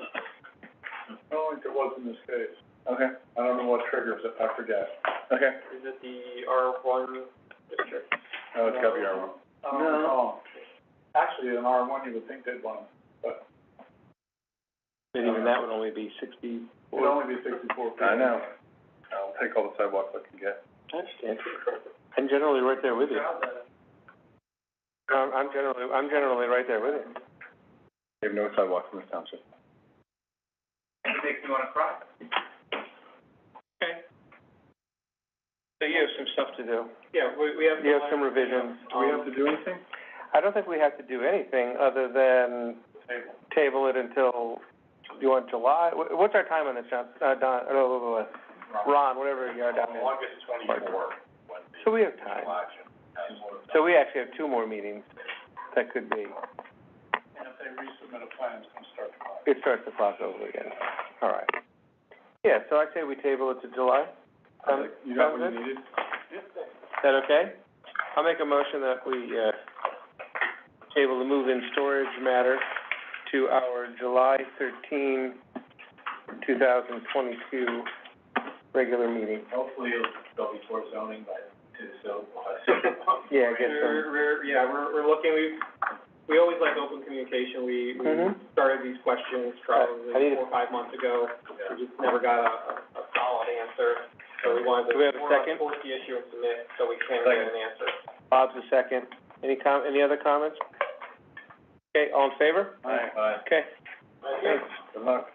don't think there was in this case. Okay, I don't know what triggers it, I forget. okay. Is it the R1 district? Oh, it's gotta be our one. I don't recall. Actually, in R1, you would think they'd want, but And even that would only be 60. it would only be 64 feet. I know. I'll take all the sidewalks I can get. I understand. I'm generally right there with you. I'm generally right there with you. We have no sidewalks in this township. It makes me wanna cry. Okay. So you have some stuff to do. Yeah, we have. You have some revisions. Do we have to do anything? I don't think we have to do anything other than table it until, you want July? What's our time on this, John, Don, Ron, whatever you are down there. August 24, when So we have time. election. So we actually have 2 more meetings that could be, And if they resubmit a plan, it's gonna start the clock. it starts the clock over again. All right. Yeah, so I say we table it to July. You got what Sound you good? needed? Is that okay? I'll make a motion that we, table the move-in storage matter to our July 13, 2022 regular meeting. Hopefully they'll be for zoning by two, so. Yeah, get some, We're looking, we always like open communication, we Mhm. started these questions I probably need 4 or 5 months ago. We just never got a solid answer, so we wanted to. Do we have a second? Force the issue and submit, so we can get an answer. Bob's a second. Any other comments? Okay, all in favor? Aye. Okay, thanks. Good luck.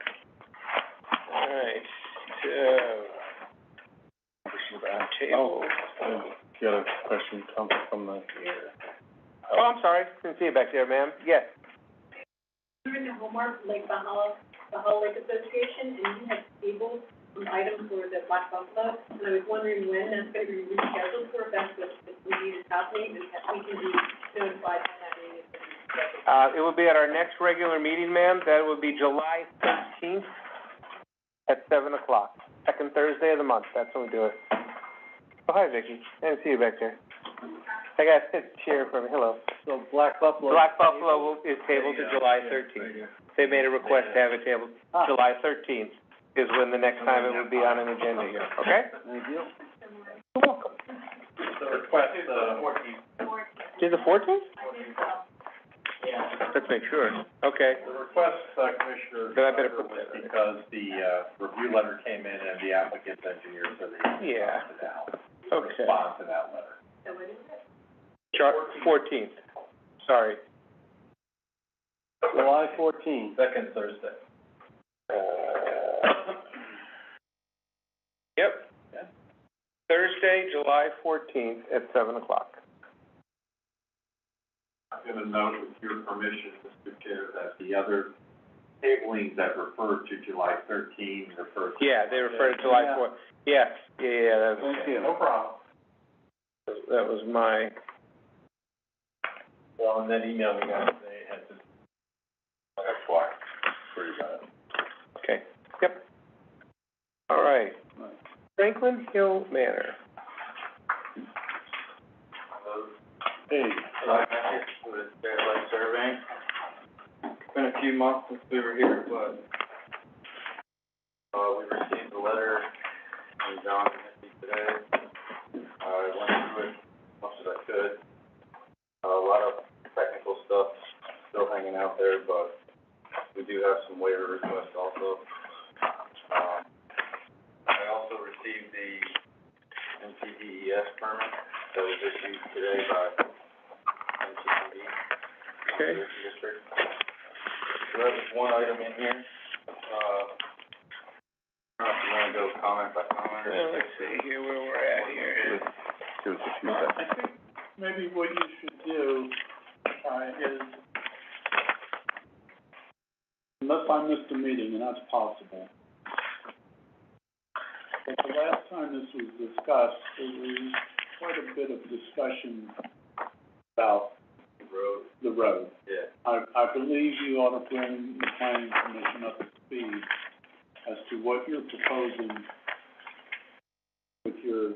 All right, so, table. You got a question from the? Oh, I'm sorry, didn't see you back there, ma'am. Yes. During the homework, like the Hall Lake Association, and you had tabled some items for the Black Buffalo, and I was wondering when that's gonna be rescheduled for, if that's what the meeting is happening, and that we can be notified when that meeting is gonna be scheduled. It will be at our next regular meeting, ma'am. That would be July 13th. at 7 o'clock, second Thursday of the month, that's when we do it. Oh, hi, Vicky, I didn't see you back there. I got a chair for me, hello. So Black Buffalo. Black Buffalo is tabled to July 13th. They made a request to have it tabled July 13th is when the next time it would be on an agenda here, okay? Thank you. You're welcome. The request, Is it 14th? Yeah. Let's make sure, okay. the request, Commissioner, Then I better put was that- because the, review letter came in and the applicant's engineer said they Yeah. Okay. respond to that letter. So what is it? 14th, sorry. July 14th. Second Thursday. Yep. Yeah. Thursday, July 14th at 7 o'clock. I'm gonna note with your permission, Mr. Chair, that the other tablings that refer to July 13 refer to. Yeah, they refer to July 4th. Yes, yeah, that was, Thank you. No problem. that was my, Well, in that email we got, they had to. That's why. Where you got it. okay, yep. All right. Franklin Hill Manor. Hey. With daylight surveying. It's been a few months since we were here, but, we received a letter from John today. I went through it as much as I could. A lot of technical stuff still hanging out there, but we do have some waiver requests also. I also received the NCDES permit that was issued today by NCDE. Okay. District. So that was one item in here. I don't know if you wanna go comment by comment or. Let's see here where we're at here. I think maybe what you should do, is, unless I missed a meeting, and that's possible, but the last time this was discussed, there was quite a bit of discussion about the road. Yeah. I believe you ought to bring the planning commission up to speed as to what you're proposing with your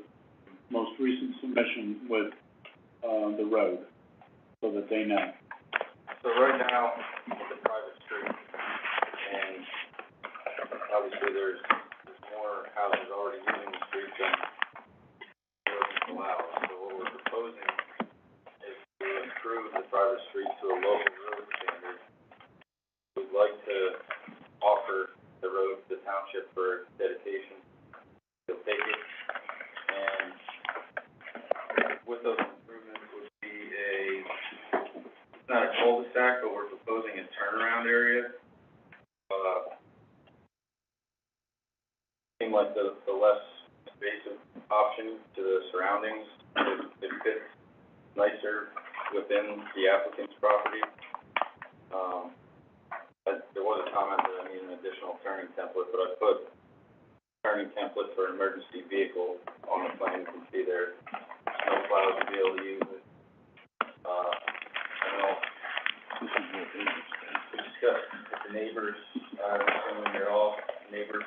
most recent submission with, the road, so that they know. So right now, it's a private street, and obviously there's more houses already using the street than the ordinance allows. So what we're proposing is to improve the private street to a local road standard. We'd like to offer the road to the township for dedication. They'll take it, and with those improvements would be it's not a cul-de-sac, but we're proposing a turnaround area. Seemed like the less invasive option to the surroundings. It fits nicer within the applicant's property. There was a comment that I need an additional turning template, but I put turning template for an emergency vehicle on the plan. You can see there, snowplows will be able to use it. I know we discussed with the neighbors, I'm assuming you're all neighbors.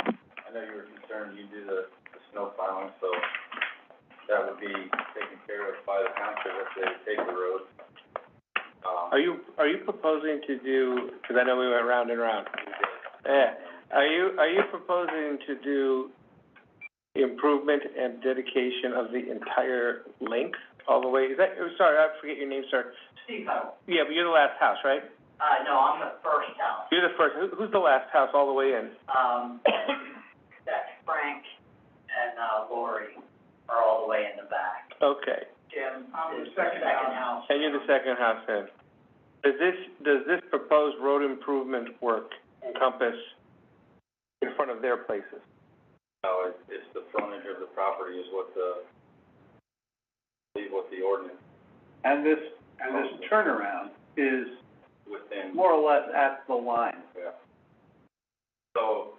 I know you were concerned you do the snow plowing, so that would be taken care of by the township if they take the road. Are you proposing to do, because I know we went round and round. Yeah, are you proposing to do improvement and dedication of the entire length all the way? Is that, sorry, I forget your name, sir. Steve Howell. Yeah, but you're the last house, right? No, I'm the first house. You're the first, who's the last house all the way in? That's Frank and, Lori are all the way in the back. Okay, Jim is the second house. and you're the second house in. Does this proposed road improvement work encompass in front of their places? No, it's the frontage of the property is what I believe what the ordinance And this turnaround is within. more or less at the line. Yeah. So,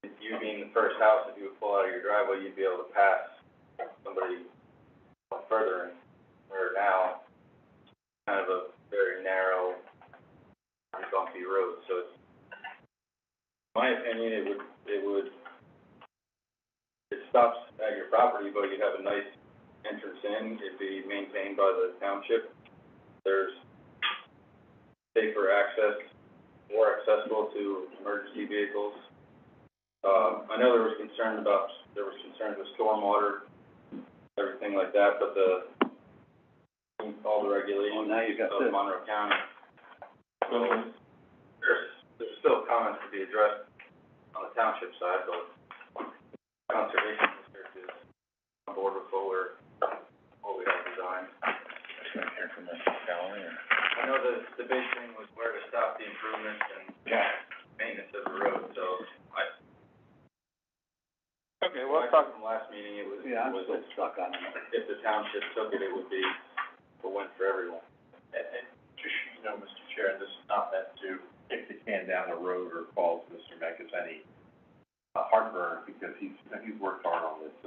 if you being the first house, if you would pull out of your driveway, you'd be able to pass somebody further in, where now, kind of a very narrow, bumpy road, so it's my opinion, it stops at your property, but you have a nice entrance in, it'd be maintained by the township. There's safer access, more accessible to emergency vehicles. I know there was concerns with stormwater, everything like that, but all the regulations of Monroe County. So there's still comments to be addressed on the township side, but conservation district is on board with what we have designed. I know the big thing was where to stop the improvements and maintenance of the road, so Okay, well, talk. from last meeting, it was, Yeah, I'm still stuck on it. if the township took it, it would be a win for everyone. And just, you know, Mr. Chair, and this is not meant to kick the can down the road or cause Mr. Meckes any heartburn, because he's worked hard on this.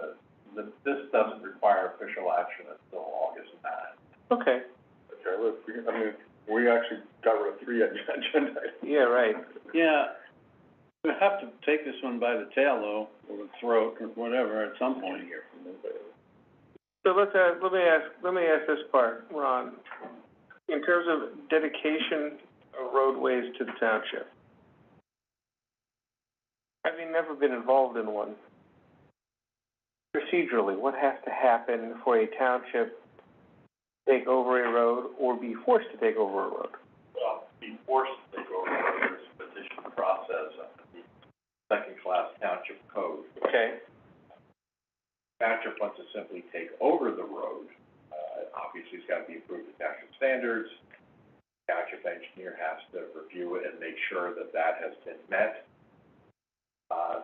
This doesn't require official action until August 9th. Okay, Okay, look, we actually got rid of 3 agenda items. yeah, right. Yeah, we have to take this one by the tail, though, or the throat, or whatever, at some point here. So let me ask this part, Ron. In terms of dedication of roadways to the township, having never been involved in one, procedurally, what has to happen for a township to take over a road or be forced to take over a road? Well, be forced to take over, there's a petition process under the second-class township code. Okay. Township wants to simply take over the road, obviously it's got to be approved to township standards. Township engineer has to review it and make sure that that has been met.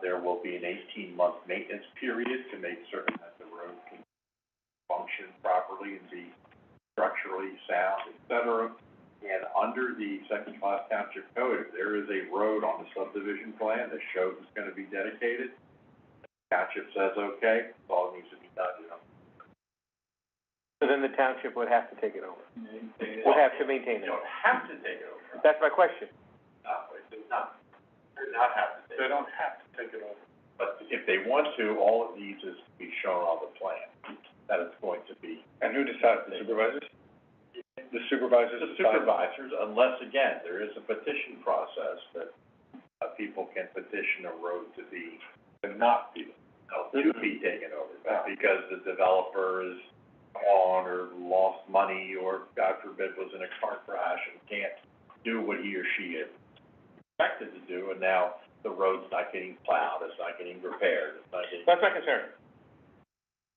There will be an 18-month maintenance period to make certain that the road can function properly and be structurally sound, et cetera. And under the second-class township code, if there is a road on the subdivision plan that shows it's gonna be dedicated, township says, okay, all needs to be done, you know. So then the township would have to take it over, would have to maintain You it. don't have to take it over. That's my question. They do not have to take it over. They don't have to take it over. But if they want to, all it needs is to be shown on the plan, that it's going to be. And who decides, the supervisors? The supervisors The decide? supervisors, unless, again, there is a petition process that, people can petition a road to not be taken over. But because the developer is gone or lost money or, God forbid, was in a car crash and can't do what he or she is expected to do, and now the road's not getting plowed, it's not getting repaired, it's not getting. That's my concern.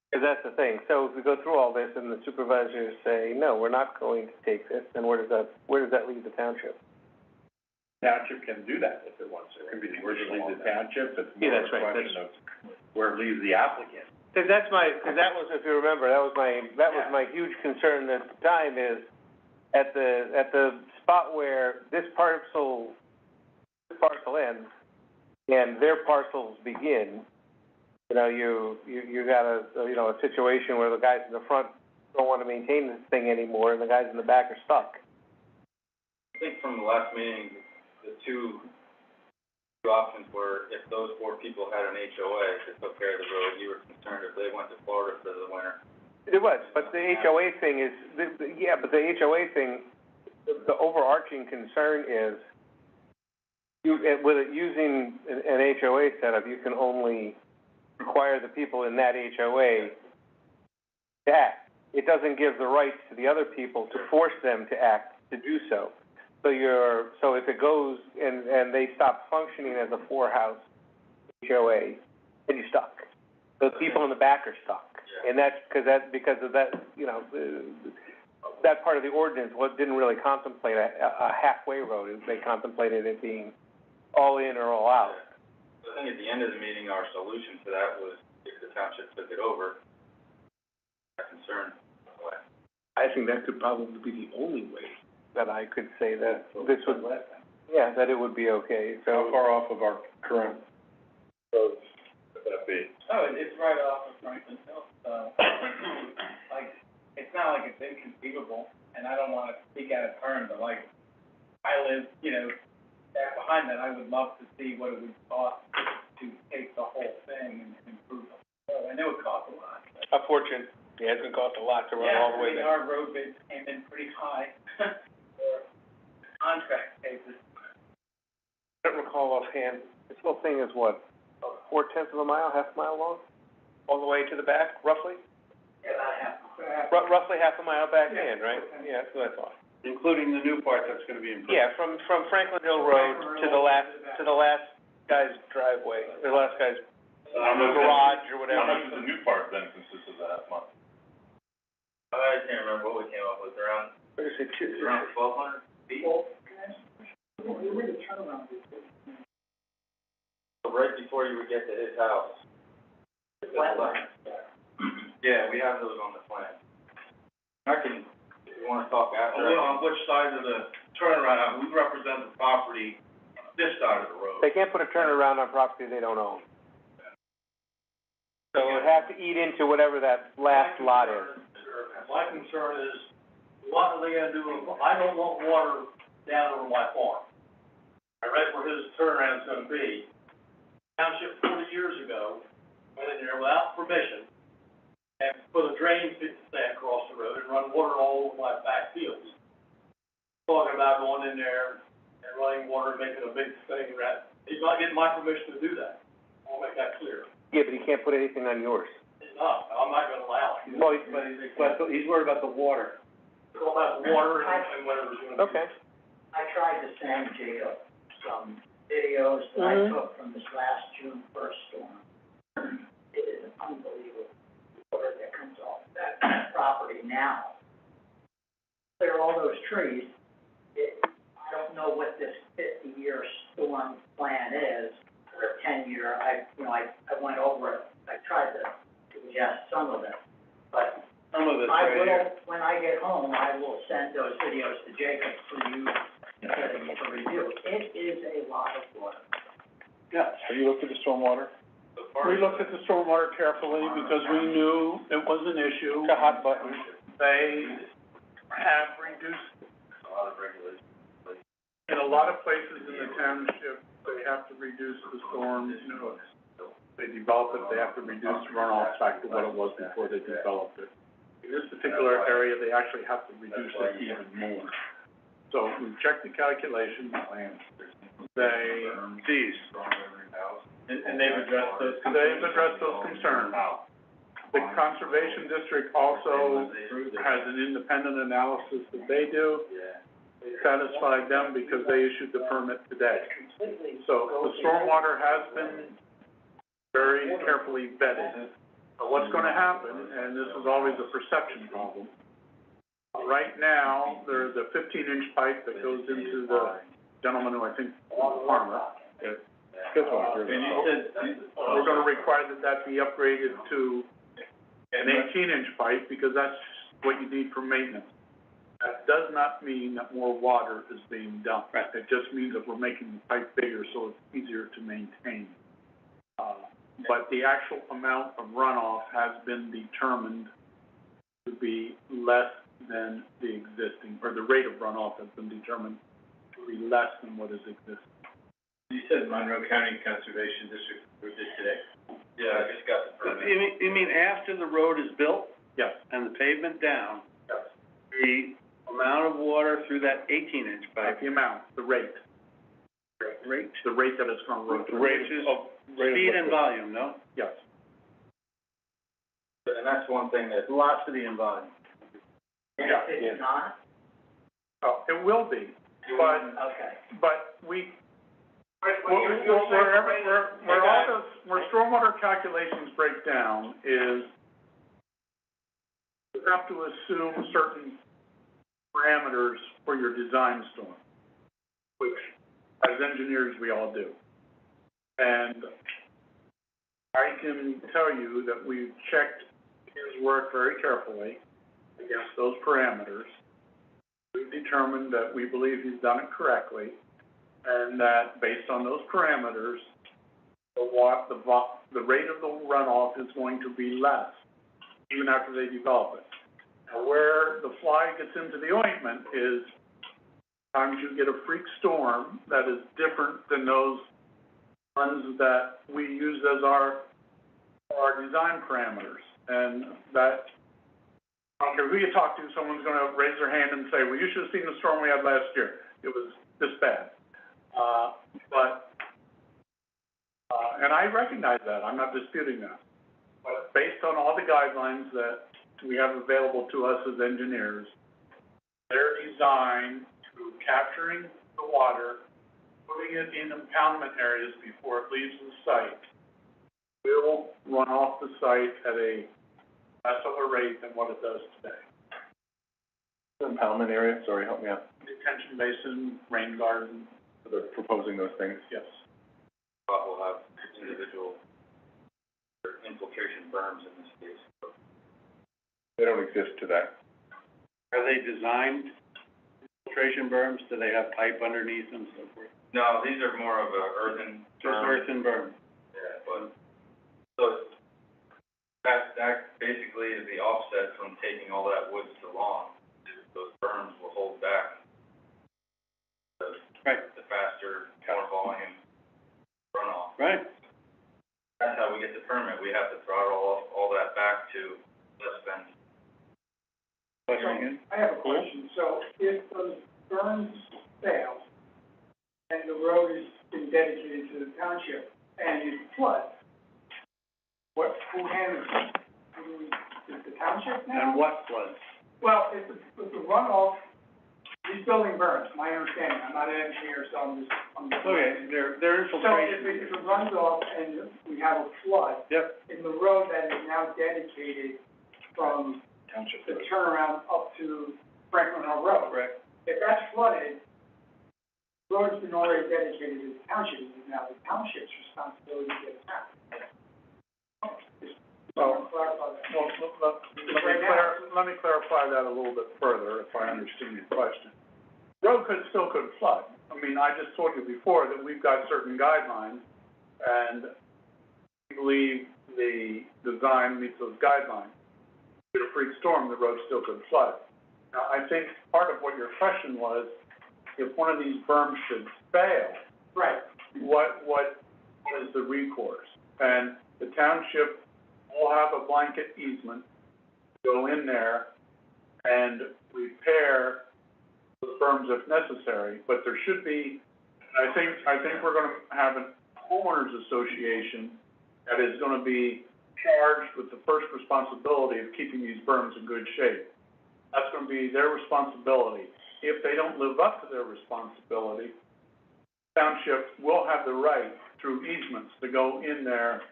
Because that's the thing, so if we go through all this and the supervisors say, no, we're not going to take this, then where does that leave the township? Township can do that if it wants to. It can be where it leaves the township, it's more Yeah, that's a right, question of where it leaves the applicant. Because that was, if you remember, that was my huge concern at the time is, at the spot where this parcel ends and their parcels begin, you know, you got a situation where the guys in the front don't want to maintain this thing anymore and the guys in the back are stuck. I think from the last meeting, the two options were, if those 4 people had an HOA that took care of the road, you were concerned if they went to Florida for the winter. It was, but the HOA thing is, but the HOA thing, the overarching concern is, with it using an HOA setup, you can only require the people in that HOA to act. It doesn't give the rights to the other people to force them to act, to do so. So if it goes and they stop functioning as a 4-house HOA, then you're stuck. The people in the back are stuck. Yeah. And that's because of that, you know, that part of the ordinance didn't really contemplate a halfway road. They contemplated it being all in or all out. So I think at the end of the meeting, our solution to that was if the township took it over, that concern went away. I think that could probably be the only way that I could say that this would, that it would be okay, How so. far off of our current roads would that be? Oh, it's right off of Franklin Hill, so, like, it's not like it's inconceivable, and I don't wanna speak out of turn, but like, I live, you know, behind that, I would love to see what it would cost to take the whole thing and improve it. So, and it would cost a lot. A fortune. Yeah, it's gonna cost a lot to run all the way Yeah, there. our road bids came in pretty high for contract cases. I don't recall offhand, this whole thing is what, 4/10 of a mile, half a mile long? All the way to the back, roughly? Yeah, about half. Roughly half a mile back in, right? Yeah, that's what I thought. Including the new part that's gonna be improved. Yeah, from Franklin Hill Road to the last guy's driveway, the last guy's garage or whatever. How much is the new part then consist of that month? I can't remember what we came up with, around 1,200 feet? So right before you would get to his house. Yeah, we have those on the plan. I can, if you wanna talk after. On which side of the turnaround, we represent the property, this side of the road. They can't put a turnaround on property they don't own. So it would have to eat into whatever that last lot is. My concern is, what are they gonna do, I don't want water down over my farm. Right where his turnaround's gonna be. Township 40 years ago, went in there without permission, and put a drain across the road and run water all over my back fields. Talking about going in there and running water, making a big thing, that, he's not getting my permission to do that. I'll make that clear. Yeah, but he can't put anything on yours. No, I'm not gonna allow it. Well, But he's worried about the water. All about the water and whatever's gonna be. Okay. I tried to send Jacob some videos that I Mhm. took from this last June 1st storm. It is unbelievable, water that comes off that property now. Clear all those trees, I don't know what this 50-year storm plan is, or a 10-year, I went over it, I tried to suggest some of it, but Some of it's I right here. will, when I get home, I will send those videos to Jacob for you to review. It is a lot of water. Yeah. Have you looked at the stormwater? We looked at the stormwater carefully because we knew it was an issue. It's a hot button. They have reduced, A lot of regulations. in a lot of places in the township, they have to reduce the storms, they develop it, they have to reduce the runoff back to what it was before they developed it. In this particular area, they actually have to reduce it even more. So we checked the calculations, they ceased. And they've addressed those concerns. The Conservation District also has an independent analysis that they do. It satisfied them because they issued the permit today. So the stormwater has been very carefully vetted. But what's gonna happen, and this is always a perception problem, right now, there's a 15-inch pipe that goes into the gentleman who I think is a farmer. And he said, we're gonna require that be upgraded to an 18-inch pipe, because that's what you need for maintenance. That does not mean that more water is being dumped. It just means that we're making the pipe bigger, so it's easier to maintain. But the actual amount of runoff has been determined to be less than the existing, or the rate of runoff has been determined to be less than what is existing. You said Monroe County Conservation District approved it today? Yeah, I just got the permit. You mean after the road is built? Yes. And the pavement down? Yes. The amount of water through that 18-inch Not the amount, the rate. Rate? The rate that it's gonna run. Speed and volume, no? Yes. And that's one thing that, Velocity and volume. And Yeah, if it's not, Oh, it will be, but, okay. but we, where stormwater calculations break down is you have to assume certain parameters for your design storm, which as engineers we all do. And I can tell you that we've checked his work very carefully against those parameters. We've determined that we believe he's done it correctly, and that based on those parameters, the rate of the runoff is going to be less, even after they develop it. Now, where the fly gets into the ointment is Sometimes you get a freak storm that is different than those ones that we use as our design parameters. And that, I don't care who you talk to, someone's gonna raise their hand and say, well, you should have seen the storm we had last year. It was this bad. And I recognize that, I'm not disputing that. But based on all the guidelines that we have available to us as engineers, they're designed to capturing the water, putting it in impoundment areas before it leaves the site, will run off the site at a less of a rate than what it does today. Impoundment area, sorry, help me out. Detention basin, rain garden, So they're proposing those things? yes. But we'll have individual infiltration berms in this case. They don't exist today. Are they designed filtration berms? Do they have pipe underneath and so forth? No, these are more of a earthen berm. earthen berm. Yeah, but, so that basically is the offset from taking all that wood to lawn. Those berms will hold back the faster, more volume runoff. Right. That's how we get the permit. We have to throttle all that back to less than. I have a question. So if those berms fail and the road has been dedicated to the township and it floods, who handles it? Is the township now? And what floods? Well, if the runoff, he's building berms, my understanding, I'm not an engineer, so I'm just. Okay, they're So infiltration. if it runs off and we have a flood. Yep. In the road that is now dedicated from Township. the turnaround up to Franklin Hill Road. Correct. If that's flooded, the road's been already dedicated to the township, it is now the township's responsibility to get it out. Well, Clarify that. let me clarify that a little bit further, if I understand your question. Road still could flood. I mean, I just told you before that we've got certain guidelines, and we believe the design meets those guidelines. With a freak storm, the road still could flood. Now, I think part of what your question was, if one of these berms should fail, Right. what is the recourse? And the township will have a blanket easement, go in there and repair the berms if necessary, but there should be, I think we're gonna have a homeowners association that is gonna be charged with the first responsibility of keeping these berms in good shape. That's gonna be their responsibility. If they don't live up to their responsibility, township will have the right through easements to go in there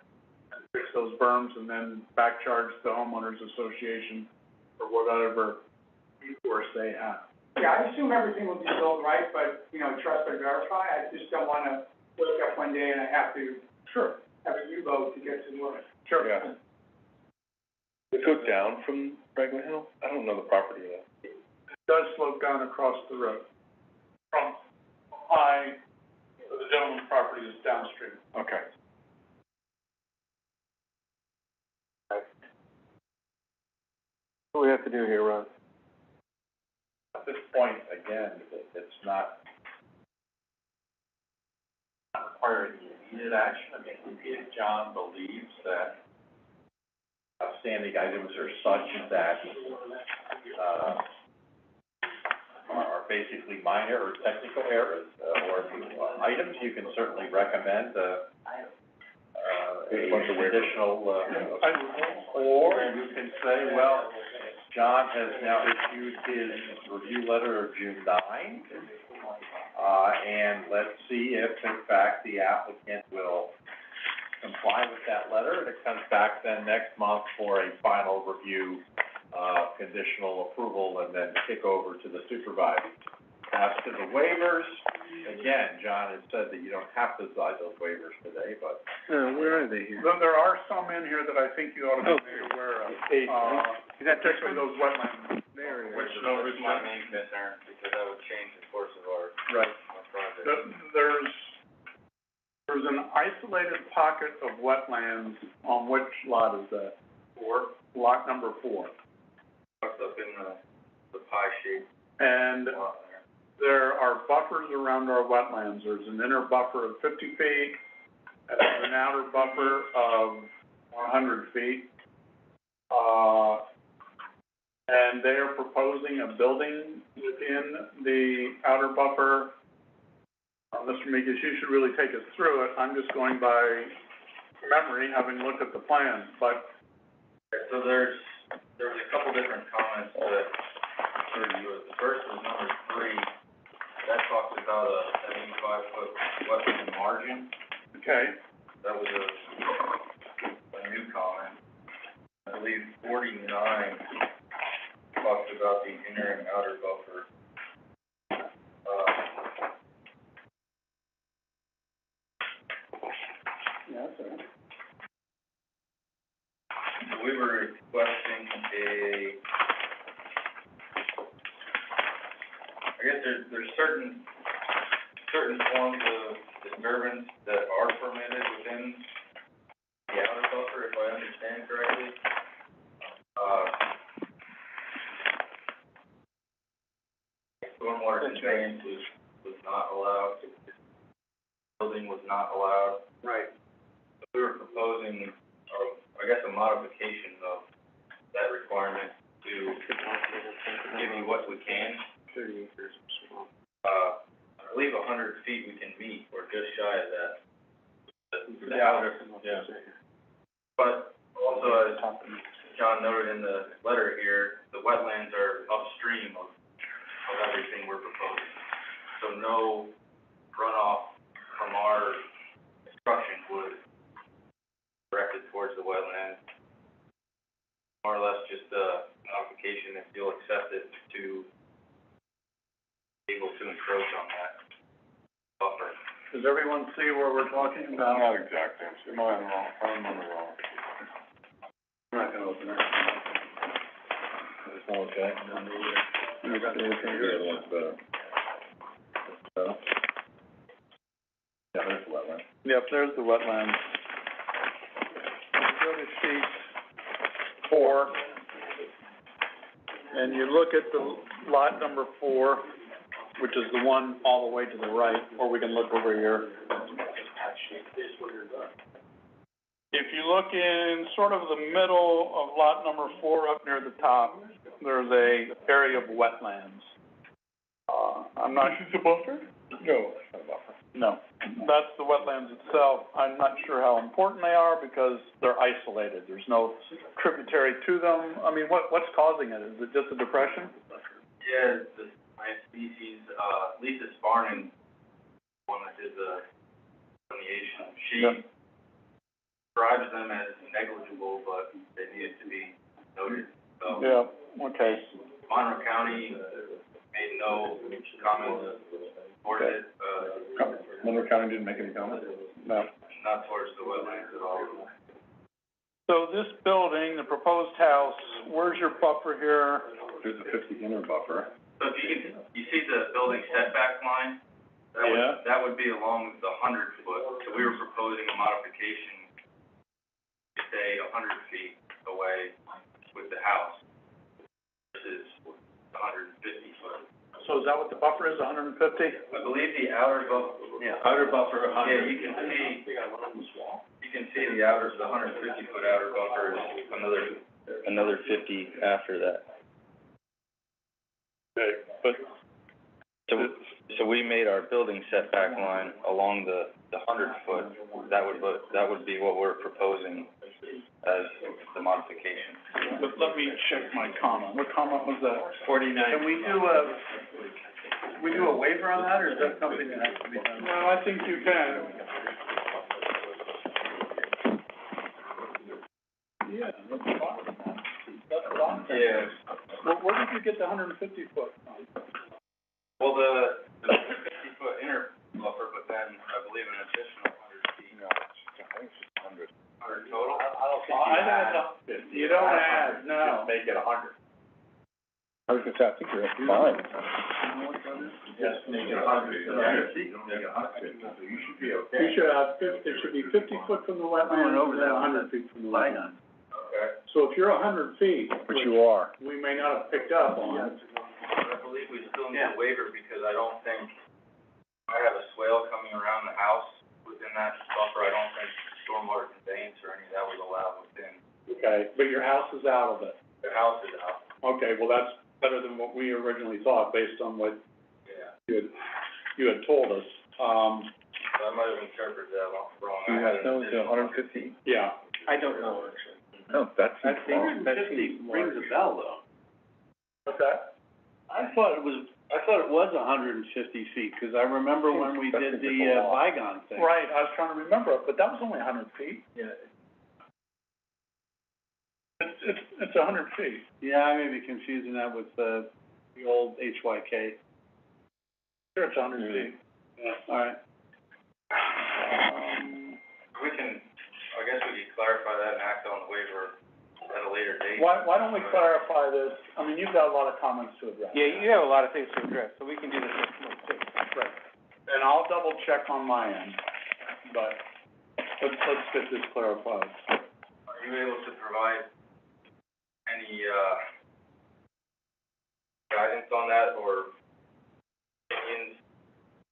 and fix those berms and then back charge the homeowners association for whatever recourse they have. Yeah, I assume everything will be built right, but, trust but verify, I just don't wanna wake up one day and I have to Sure. have a U-boat to get to work. Sure. Yeah. It goes down from Franklin Hill? I don't know the property yet. It does slope down across the road. From the gentleman's property is downstream. Okay. What do we have to do here, Ron? At this point, again, it's not requiring immediate action. I mean, if John believes that outstanding items are such that, are basically minor or technical errors, or items, you can certainly recommend, a additional, or you can say, well, John has now issued his review letter of June 9, and let's see if, in fact, the applicant will comply with that letter, and it comes back then next month for a final review, conditional approval, and then kick over to the supervisor. As to the waivers, again, John has said that you don't have to decide those waivers today, but. Where are they here? There are some in here that I think you ought to be made aware of. Is that this Particularly one? those wetlands. There it Which is. is my main concern, because that would change the course of our Right. project. There's an isolated pocket of wetlands on which lot is that? Lot number 4. Tucked up in the pie shape And lot there. there are buffers around our wetlands. There's an inner buffer of 50 feet, and there's an outer buffer of 100 feet. And they are proposing a building within the outer buffer. Mr. Meekes, you should really take us through it. I'm just going by memory, having looked at the plan, but. So there was a couple different comments that, the first was number 3, that talks about a 75-foot wetland margin. Okay. That was a new comment. I believe 49 talks about the inner and outer buffer. Yeah, that's all right. We were requesting I guess there's certain forms of disturbance that are permitted within the outer buffer, if I understand correctly. Stormwater conveyance was not allowed, building was not allowed. Right. We were proposing, I guess, a modification of that requirement to give you what we can. 30 acres of swamp. I believe 100 feet we can meet, or just shy of that. The outer. Yeah. But also, as John noted in the letter here, the wetlands are upstream of everything we're proposing. So no runoff from our construction would be directed towards the wetland. More or less just a modification, if you'll accept it, to be able to encroach on that buffer. Does everyone see where we're talking about? Not exactly, am I wrong? I'm wrong. I'm not gonna open it. It's not okay? You got it. The other one's better. So? Yeah, there's the wetland. Yep, there's the wetland. Go to sheet 4, and you look at the lot number 4, which is the one all the way to the right, or we can look over here. If you look in sort of the middle of lot number 4 up near the top, there's a area of wetlands. I'm not. This is a buffer? No, it's not a buffer. No, that's the wetlands itself. I'm not sure how important they are because they're isolated. There's no tributary to them. I mean, what's causing it? Is it just a depression? Yeah, the plant species, Lisa Sparning, one that did the delineation, she describes them as negligible, but they needed to be noted. So, yeah, okay. Monroe County made no comments towards it, Monroe County didn't make any comments? No. not towards the wetlands at all. So this building, the proposed house, where's your buffer here? There's a 50 inner buffer. So if you see the building setback line? That would be along the 100 foot. So we were proposing a modification to say 100 feet away with the house versus 150 foot. So is that what the buffer is, 150? I believe the outer buffer. Yeah. Outer buffer, 100. Yeah, you can see the outer, the 150 foot outer buffer is another 50 after that. Okay, but. So we made our building setback line along the 100 foot. That would be what we're proposing as the modification. But let me check my comment. What comment was that? 49. Can we do a waiver on that, or is that something that has to be done? No, I think you can. Yeah, that's fine. That's fine. Yeah. Where did you get the 150 foot from? Well, the 50 foot inner buffer, but then I believe an additional 100 feet. No, I think it's just 100. 100 total? You don't add, no. Just make it 100. I was gonna say, I think you're fine. Yes, make it 100. Make it 100. So you should be okay. You should have, it should be 50 foot from the wetland, and then 100 feet from the wetland. Okay. So if you're 100 feet, Which you are. we may not have picked up on, I believe we still need a waiver because I don't think, I have a swale coming around the house within that buffer. I don't think stormwater conveyance or any of that was allowed within. Okay, but your house is out of it. The house is out. Okay, well, that's better than what we originally thought, based on what Yeah. you had told us. So I might have interpreted that wrong. Do you guys know, is it 150? Yeah. I don't know, actually. No, that seems long. That seems rings a bell, though. What's that? I thought it was 150 feet, because I remember when we That did seems like the, a lot. bygone thing. Right, I was trying to remember it, but that was only 100 feet. Yeah. It's 100 feet. Yeah, I may be confusing that with, the old HYK. Sure, it's 100 feet. Yeah, all right. We can, I guess we could clarify that and act on the waiver at a later date. Why don't we clarify this? I mean, you've got a lot of comments to address. Yeah, you have a lot of things to address, so we can do this next month, too. Right. And I'll double check on my end, but let's get this clarified. Are you able to provide any, guidance on that or opinions?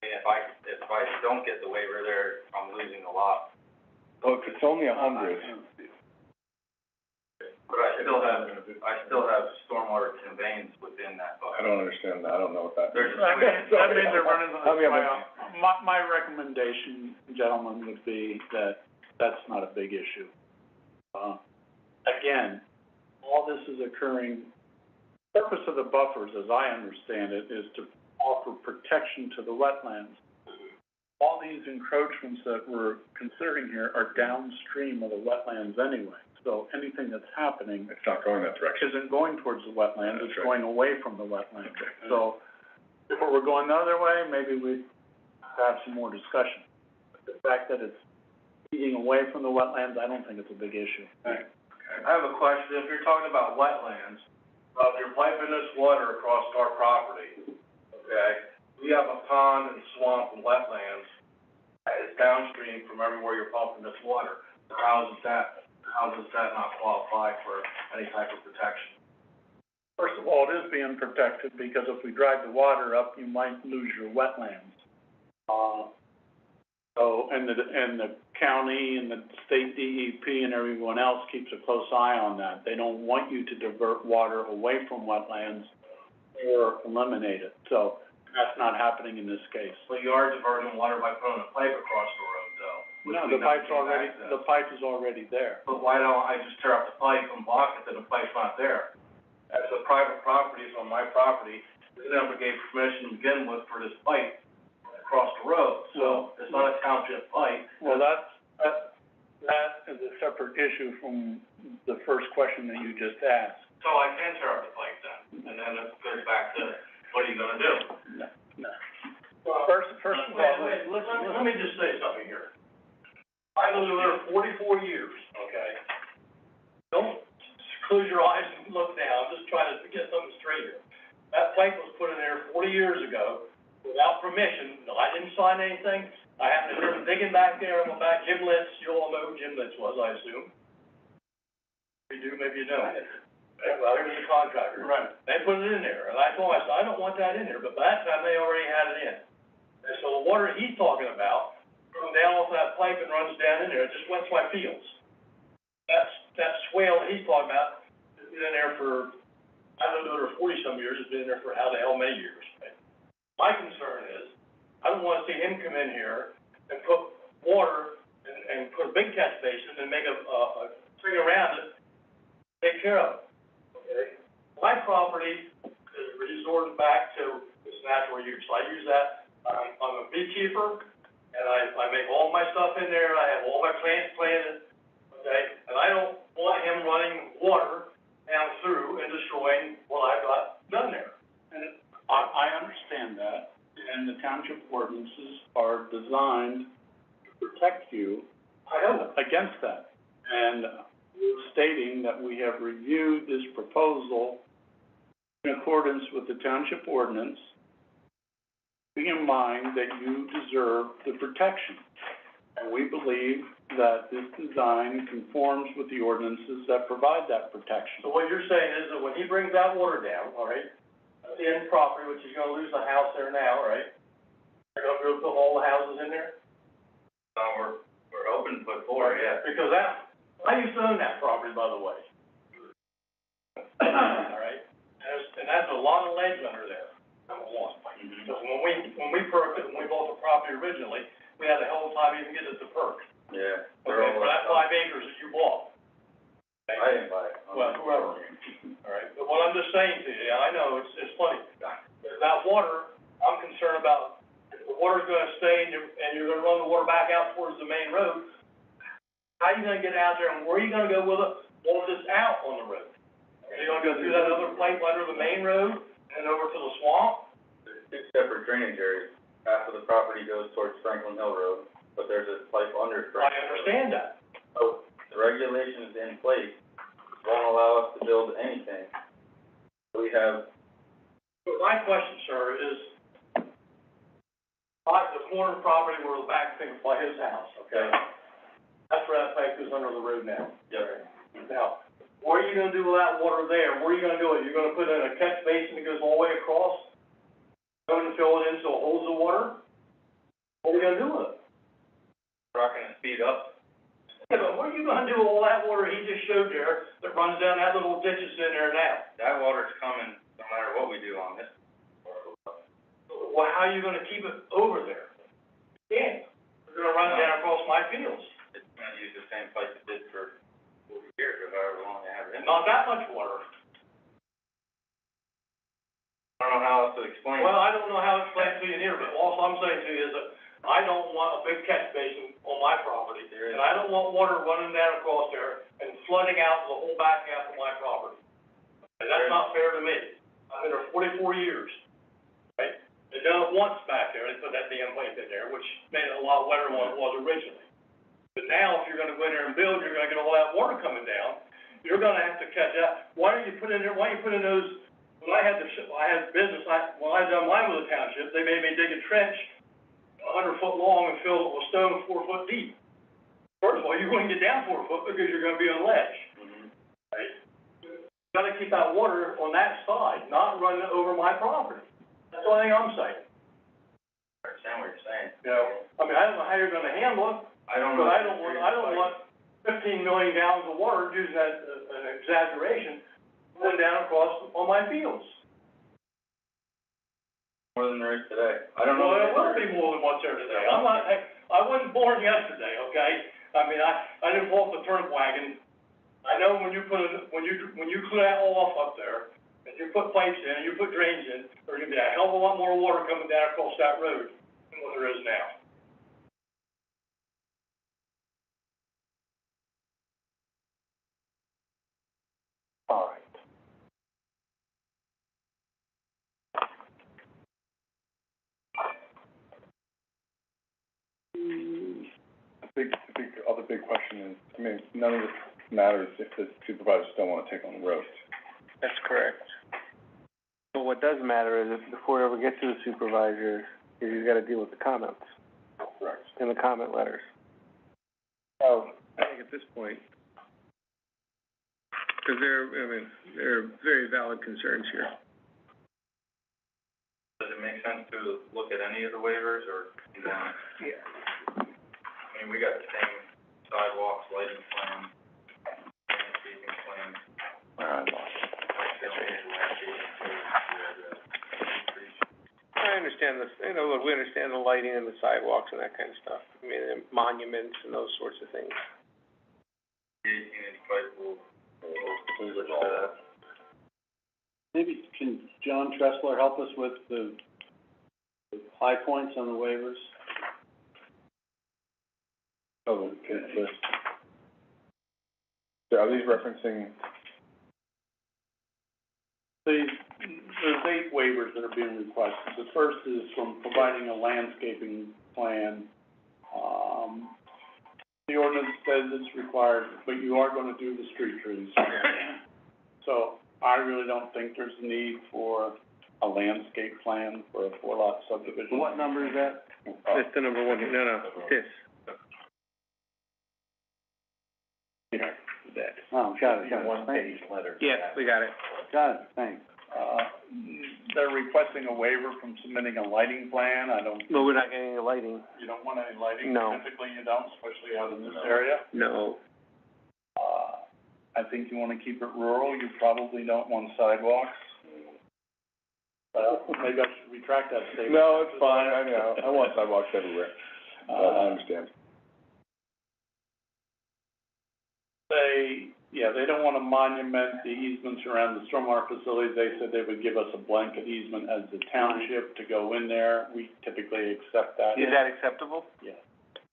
I mean, if I don't get the waiver there, I'm losing a lot. Oh, if it's only 100. But I still have stormwater conveyance within that I buffer. don't understand that, I don't know what that There's means. That means they're running the Help me out, swale. My recommendation, gentlemen, would be that that's not a big issue. Again, all this is occurring, the purpose of the buffers, as I understand it, is to offer protection to the wetlands. All these encroachments that we're considering here are downstream of the wetlands anyway. So anything that's happening It's not going that direction. isn't going towards the wetlands, it's That's right. going away from the wetlands. So if it were going the other way, maybe we'd have some more discussion. But the fact that it's feeding away from the wetlands, I don't think it's a big issue. I have a question. If you're talking about wetlands, if you're piping this water across our property, okay, we have a pond and swamp and wetlands that is downstream from everywhere you're pumping this water. How does that not qualify for any type of protection? First of all, it is being protected, because if we drive the water up, you might lose your wetlands. And the county and the state DEP and everyone else keeps a close eye on that. They don't want you to divert water away from wetlands or eliminate it. So that's not happening in this case. Well, you are diverting water by putting a pipe across the road, though. which No, we the never pipe's gave already, access. the pipe is already there. But why don't I just tear up the pipe and block it, then the pipe's not there? That's a private property, it's on my property, we never gave permission to begin with for this pipe across the road, so it's not a township pipe. Well, that is a separate issue from the first question that you just asked. So I can tear up the pipe then, and then it goes back to, what are you gonna do? No. First of all, Let me just say something here. I lived there 44 years, okay? Don't close your eyes and look now, I'm just trying to get something straight here. That pipe was put in there 40 years ago without permission. No, I didn't sign anything. I happened to hear them digging back there on the back, Jim Litz, you all know who Jim Litz was, I assume. If you do, maybe you don't. Well, he was a contractor. Right. They put it in there, and I told him, I said, I don't want that in there, but by that time, they already had it in. And so the water he's talking about comes down off that pipe and runs down in there, it just went to my fields. That swale that he's talking about has been in there for, I lived there 40-some years, it's been in there for how the hell many years. My concern is, I don't wanna see him come in here and put water and put a big catch basin and make a thing around it, take care of it, okay? My property is resorted back to its natural use, I use that, I'm a beekeeper, and I make all my stuff in there, I have all my plants planted, okay? And I don't want him running water down through and destroying what I've got done there. And I understand that, and the township ordinances are designed to protect you I know. against that. And stating that we have reviewed this proposal in accordance with the township ordinance, keeping in mind that you deserve the protection. And we believe that this design conforms with the ordinances that provide that protection. So what you're saying is that when he brings that water down, all right, and the end property, which is gonna lose the house there now, right? They're gonna put all the houses in there? We're hoping to put four, yeah. Because I used to own that property, by the way. All right, and that's a lot of ledge under there, number one. Because when we perked it, when we bought the property originally, we had a hell of a time even getting it to perk. Yeah. Okay, for that 5 acres that you bought. I didn't buy it. Well, whoever, all right, but what I'm just saying to you, I know, it's funny, that water, I'm concerned about, if the water's gonna stay and you're gonna run the water back out towards the main road, how are you gonna get out there and where are you gonna go with it, all this out on the road? Are you gonna go through that other pipe under the main road and over to the swamp? There's two separate drainage areas. Half of the property goes towards Franklin Hill Road, but there's a pipe under Franklin Hill. I understand that. So, the regulations in place won't allow us to build anything. We have, But my question, sir, is, the corner property where the back thing by his house, okay? That's where that pipe goes under the road now. yeah, Now, what are you gonna do with that water there? Where are you gonna do it? You're gonna put in a catch basin that goes all the way across? Going to fill it in so it holds the water? What are you gonna do with it? we're not gonna speed up. Yeah, but what are you gonna do with all that water he just showed there that runs down that little ditch that's in there now? That water's coming no matter what we do on this. Well, how are you gonna keep it over there? You can't. You're gonna run it down across my fields. It's gonna use the same pipe it did for 40 years or however long they have it in. Not that much water. I don't know how else to explain it. Well, I don't know how to explain it to you here, but all I'm saying to you is that I don't want a big catch basin on my property. And I don't want water running down across there and flooding out the whole back half of my property. And that's not fair to me. I've been there 44 years, right? They done it once back there, they put that damn pipe in there, which made it a lot wetter than what it was originally. But now, if you're gonna go in there and build, you're gonna get all that water coming down. You're gonna have to catch that. Why don't you put in those, when I had business, when I done mine with the township, they made me dig a trench 100 foot long and fill it with stone 4 foot deep. First of all, you wouldn't get down 4 foot because you're gonna be on ledge. Right? You gotta keep that water on that side, not run it over my property. That's the only thing I'm saying. I understand what you're saying. You know, I mean, I don't know how you're gonna handle it, I don't know. but I don't want 15 million gallons of water, using that, an exaggeration, going down across on my fields. More than there is today. I don't know. Well, there will be more than what's there today. I wasn't born yesterday, okay? I mean, I didn't pull up the turnip wagon. I know when you clear that all off up there, and you put pipes in, and you put drains in, there's gonna be a hell of a lot more water coming down across that road than what there is now. All right. The other big question is, I mean, none of this matters if the supervisors don't wanna take on the road. That's correct. But what does matter is if before it ever gets to the supervisor, is he's gotta deal with the comments. Correct. And the comment letters. So, I think at this point, because there are very valid concerns here. Does it make sense to look at any of the waivers, or, you know? Yeah. I mean, we got the same sidewalks, lighting plan, landscaping plan. I understand this, look, we understand the lighting and the sidewalks and that kind of stuff. I mean, and monuments and those sorts of things. The 18-inch pipe will switch to that. Maybe can John Tressler help us with the high points on the waivers? Oh, okay, list. So are these referencing, There's 8 waivers that are being requested. The first is from providing a landscaping plan. The ordinance says it's required, but you are gonna do the street trees. So I really don't think there's a need for a landscape plan for a 4-lot subdivision. What number is that? That's the number one, this. Oh, got it, one page letter? Yeah, we got it. Got it, thanks. They're requesting a waiver from submitting a lighting plan. I don't, But we're not getting any lighting. you don't want any lighting? No. Typically you don't, especially out in this area. No. I think you wanna keep it rural. You probably don't want sidewalks. Maybe I should retract that statement. No, it's fine, I know, I want sidewalks everywhere, I understand. They don't wanna monument the easements around the stormwater facilities. They said they would give us a blanket easement as the township to go in there. We typically accept that. Is that acceptable? Yeah.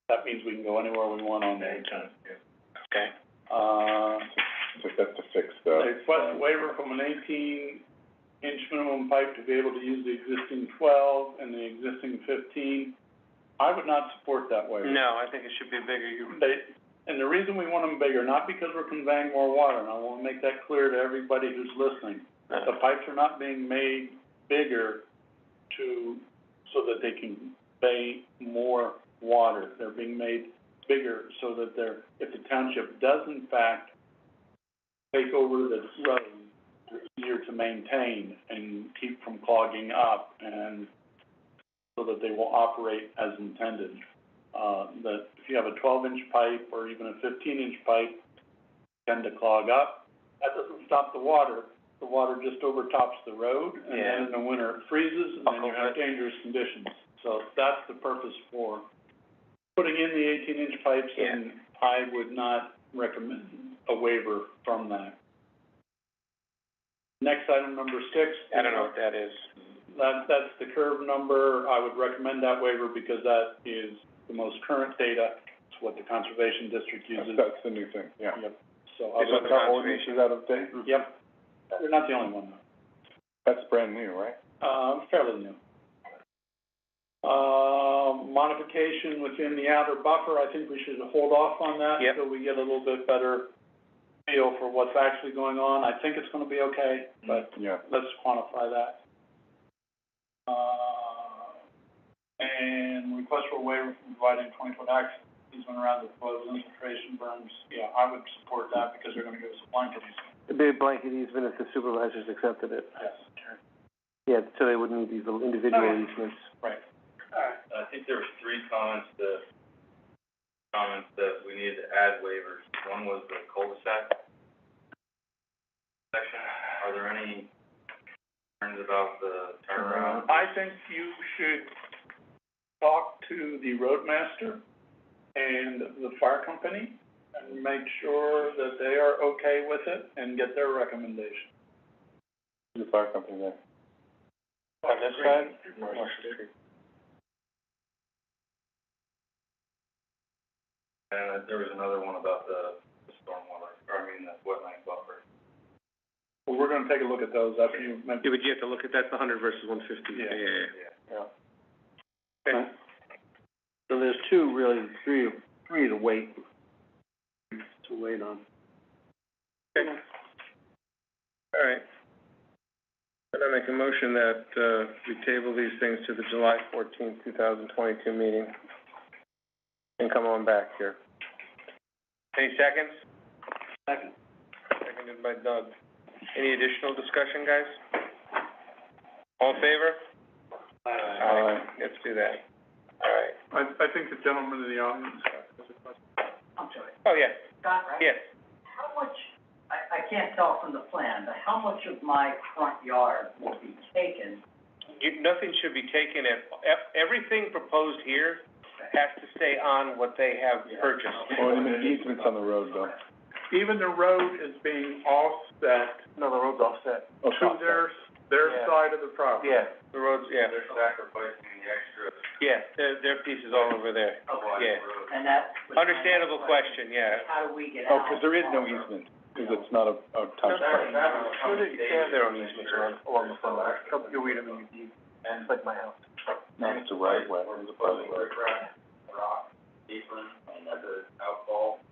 That means we can go anywhere we want on there. Okay. Just have to fix the. They request a waiver from an 18-inch minimum pipe to be able to use the existing 12 and the existing 15. I would not support that waiver. No, I think it should be bigger. And the reason we want them bigger, not because we're conveying more water, and I wanna make that clear to everybody who's listening. The pipes are not being made bigger so that they can convey more water. They're being made bigger so that if the township does in fact take over the road, they're easier to maintain and keep from clogging up, and so that they will operate as intended. That if you have a 12-inch pipe or even a 15-inch pipe, tend to clog up. That doesn't stop the water just overtops the road, and then in the winter it freezes, and then you have dangerous conditions. So that's the purpose for putting in the 18-inch pipes, and I would not recommend a waiver from that. Next item, number 6. I don't know what that is. That's the curve number. I would recommend that waiver because that is the most current data. It's what the conservation district uses. That's the new thing, yeah. Yep. So Is what the Our ordinance is out of date? Yep. You're not the only one, though. That's brand new, right? Fairly new. Modification within the outer buffer, I think we should hold off on that until we get a little bit better feel for what's actually going on. I think it's gonna be okay, but let's quantify that. And request for a waiver from providing 20-foot access easement around the proposed infiltration berms. Yeah, I would support that because they're gonna give us a blanket easement. It'd be a blanket easement if the supervisors accepted it. Yes. Yeah, so they wouldn't need these little individual easements. Right. I think there was 3 comments that we needed to add waivers. One was the cul-de-sac section. Are there any concerns about the turnaround? I think you should talk to the roadmaster and the fire company and make sure that they are okay with it and get their recommendation. The fire company there. On this side? And there was another one about the stormwater, the wetland buffer. Well, we're gonna take a look at those after you make. Yeah, but you have to look at, that's 100 versus 150. Yeah. Okay. So there's three to wait on. Okay. All right. Can I make a motion that, we table these things to the July 14th, 2022 meeting? And come on back here. Any seconds? Second. Seconded by Doug. Any additional discussion, guys? All in favor? Aye. Let's do that. All right. I think the gentleman in the audience has a question. I'm sorry, Oh, yeah. Scott, right? Yes. How much, I can't tell from the plan, but how much of my front yard will be taken? Nothing should be taken everything proposed here has to stay on what they have purchased. Or easements on the road, though. Even the road is being offset No, the road's offset. to their side of the property. Yeah, the road's, They're sacrificing the extra their piece is all over there. Yeah. road. And that was my Understandable next question, yeah. How do we get Oh, out? because there is no easement, because it's not a township. They have their own easements along the front. You read them in your deed. It's like my house. No, it's a right way, it's a private way. Rock, apron, and the outfall.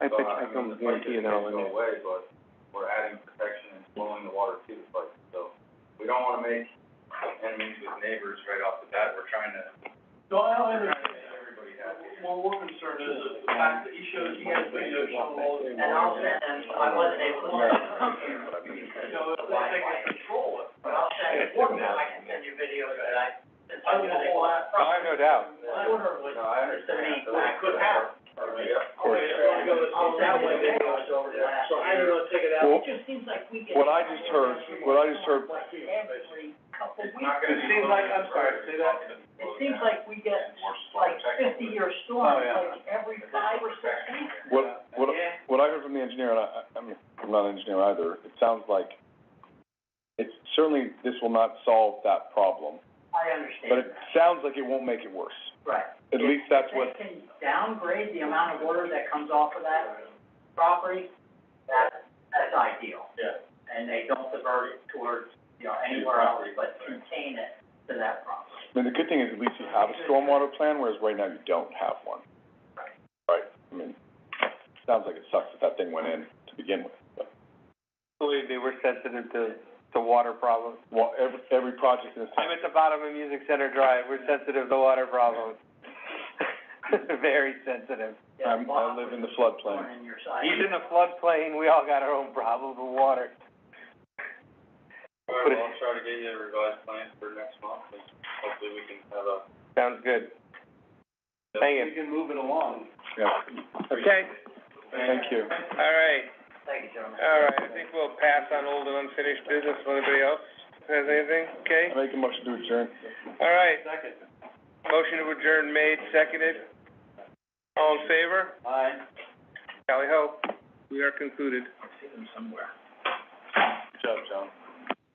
I can guarantee you they're all in there. Go away, but we're adding protection and flowing the water to the place. So we don't wanna make enemies with neighbors right off the bat. We're trying to, So I understand. make everybody happy. What we're concerned is the fact that he has videos showing all the. And I wasn't able to. You know, if they can control it, no doubt. Order would, No, I understand. could happen. That way they go over there. So how you gonna take it out? Well, It just seems like we get. what I just heard, Every couple weeks. It seems like, I'm sorry, say that? It seems like we get like 50-year storms, like every 5 or 6 weeks. What I heard from the engineer, and I'm not an engineer either, it sounds like it's certainly, this will not solve that problem, I but understand it sounds like it won't make it worse. Right. At least that's what, If they can downgrade the amount of water that comes off of that property, that's ideal. Yeah. And they don't divert it towards, anywhere else, but contain it to that property. I mean, the good thing is at least you have a stormwater plan, whereas right now you don't have one. Right. I mean, sounds like it sucks that thing went in to begin with, but. Believe me, we're sensitive to water problems. Well, every project in this town. I'm at the bottom of Music Center Drive, we're sensitive to water problems. Very sensitive. I live in the floodplain. In your side. He's in the floodplain, we all got our own problems with water. All right, well, I'll try to get you a revised plan for next month, and hopefully we can have a. Sounds good. Hang We it. can move it along. Yeah. Okay, Thank you. all right, Thank you, gentlemen. all right, I think we'll pass on old and unfinished business, if anybody else has anything, okay? I make a motion to adjourn. All right, Second. motion to adjourn made, seconded. All in favor? Aye. Tally ho, we are concluded. Good job, John.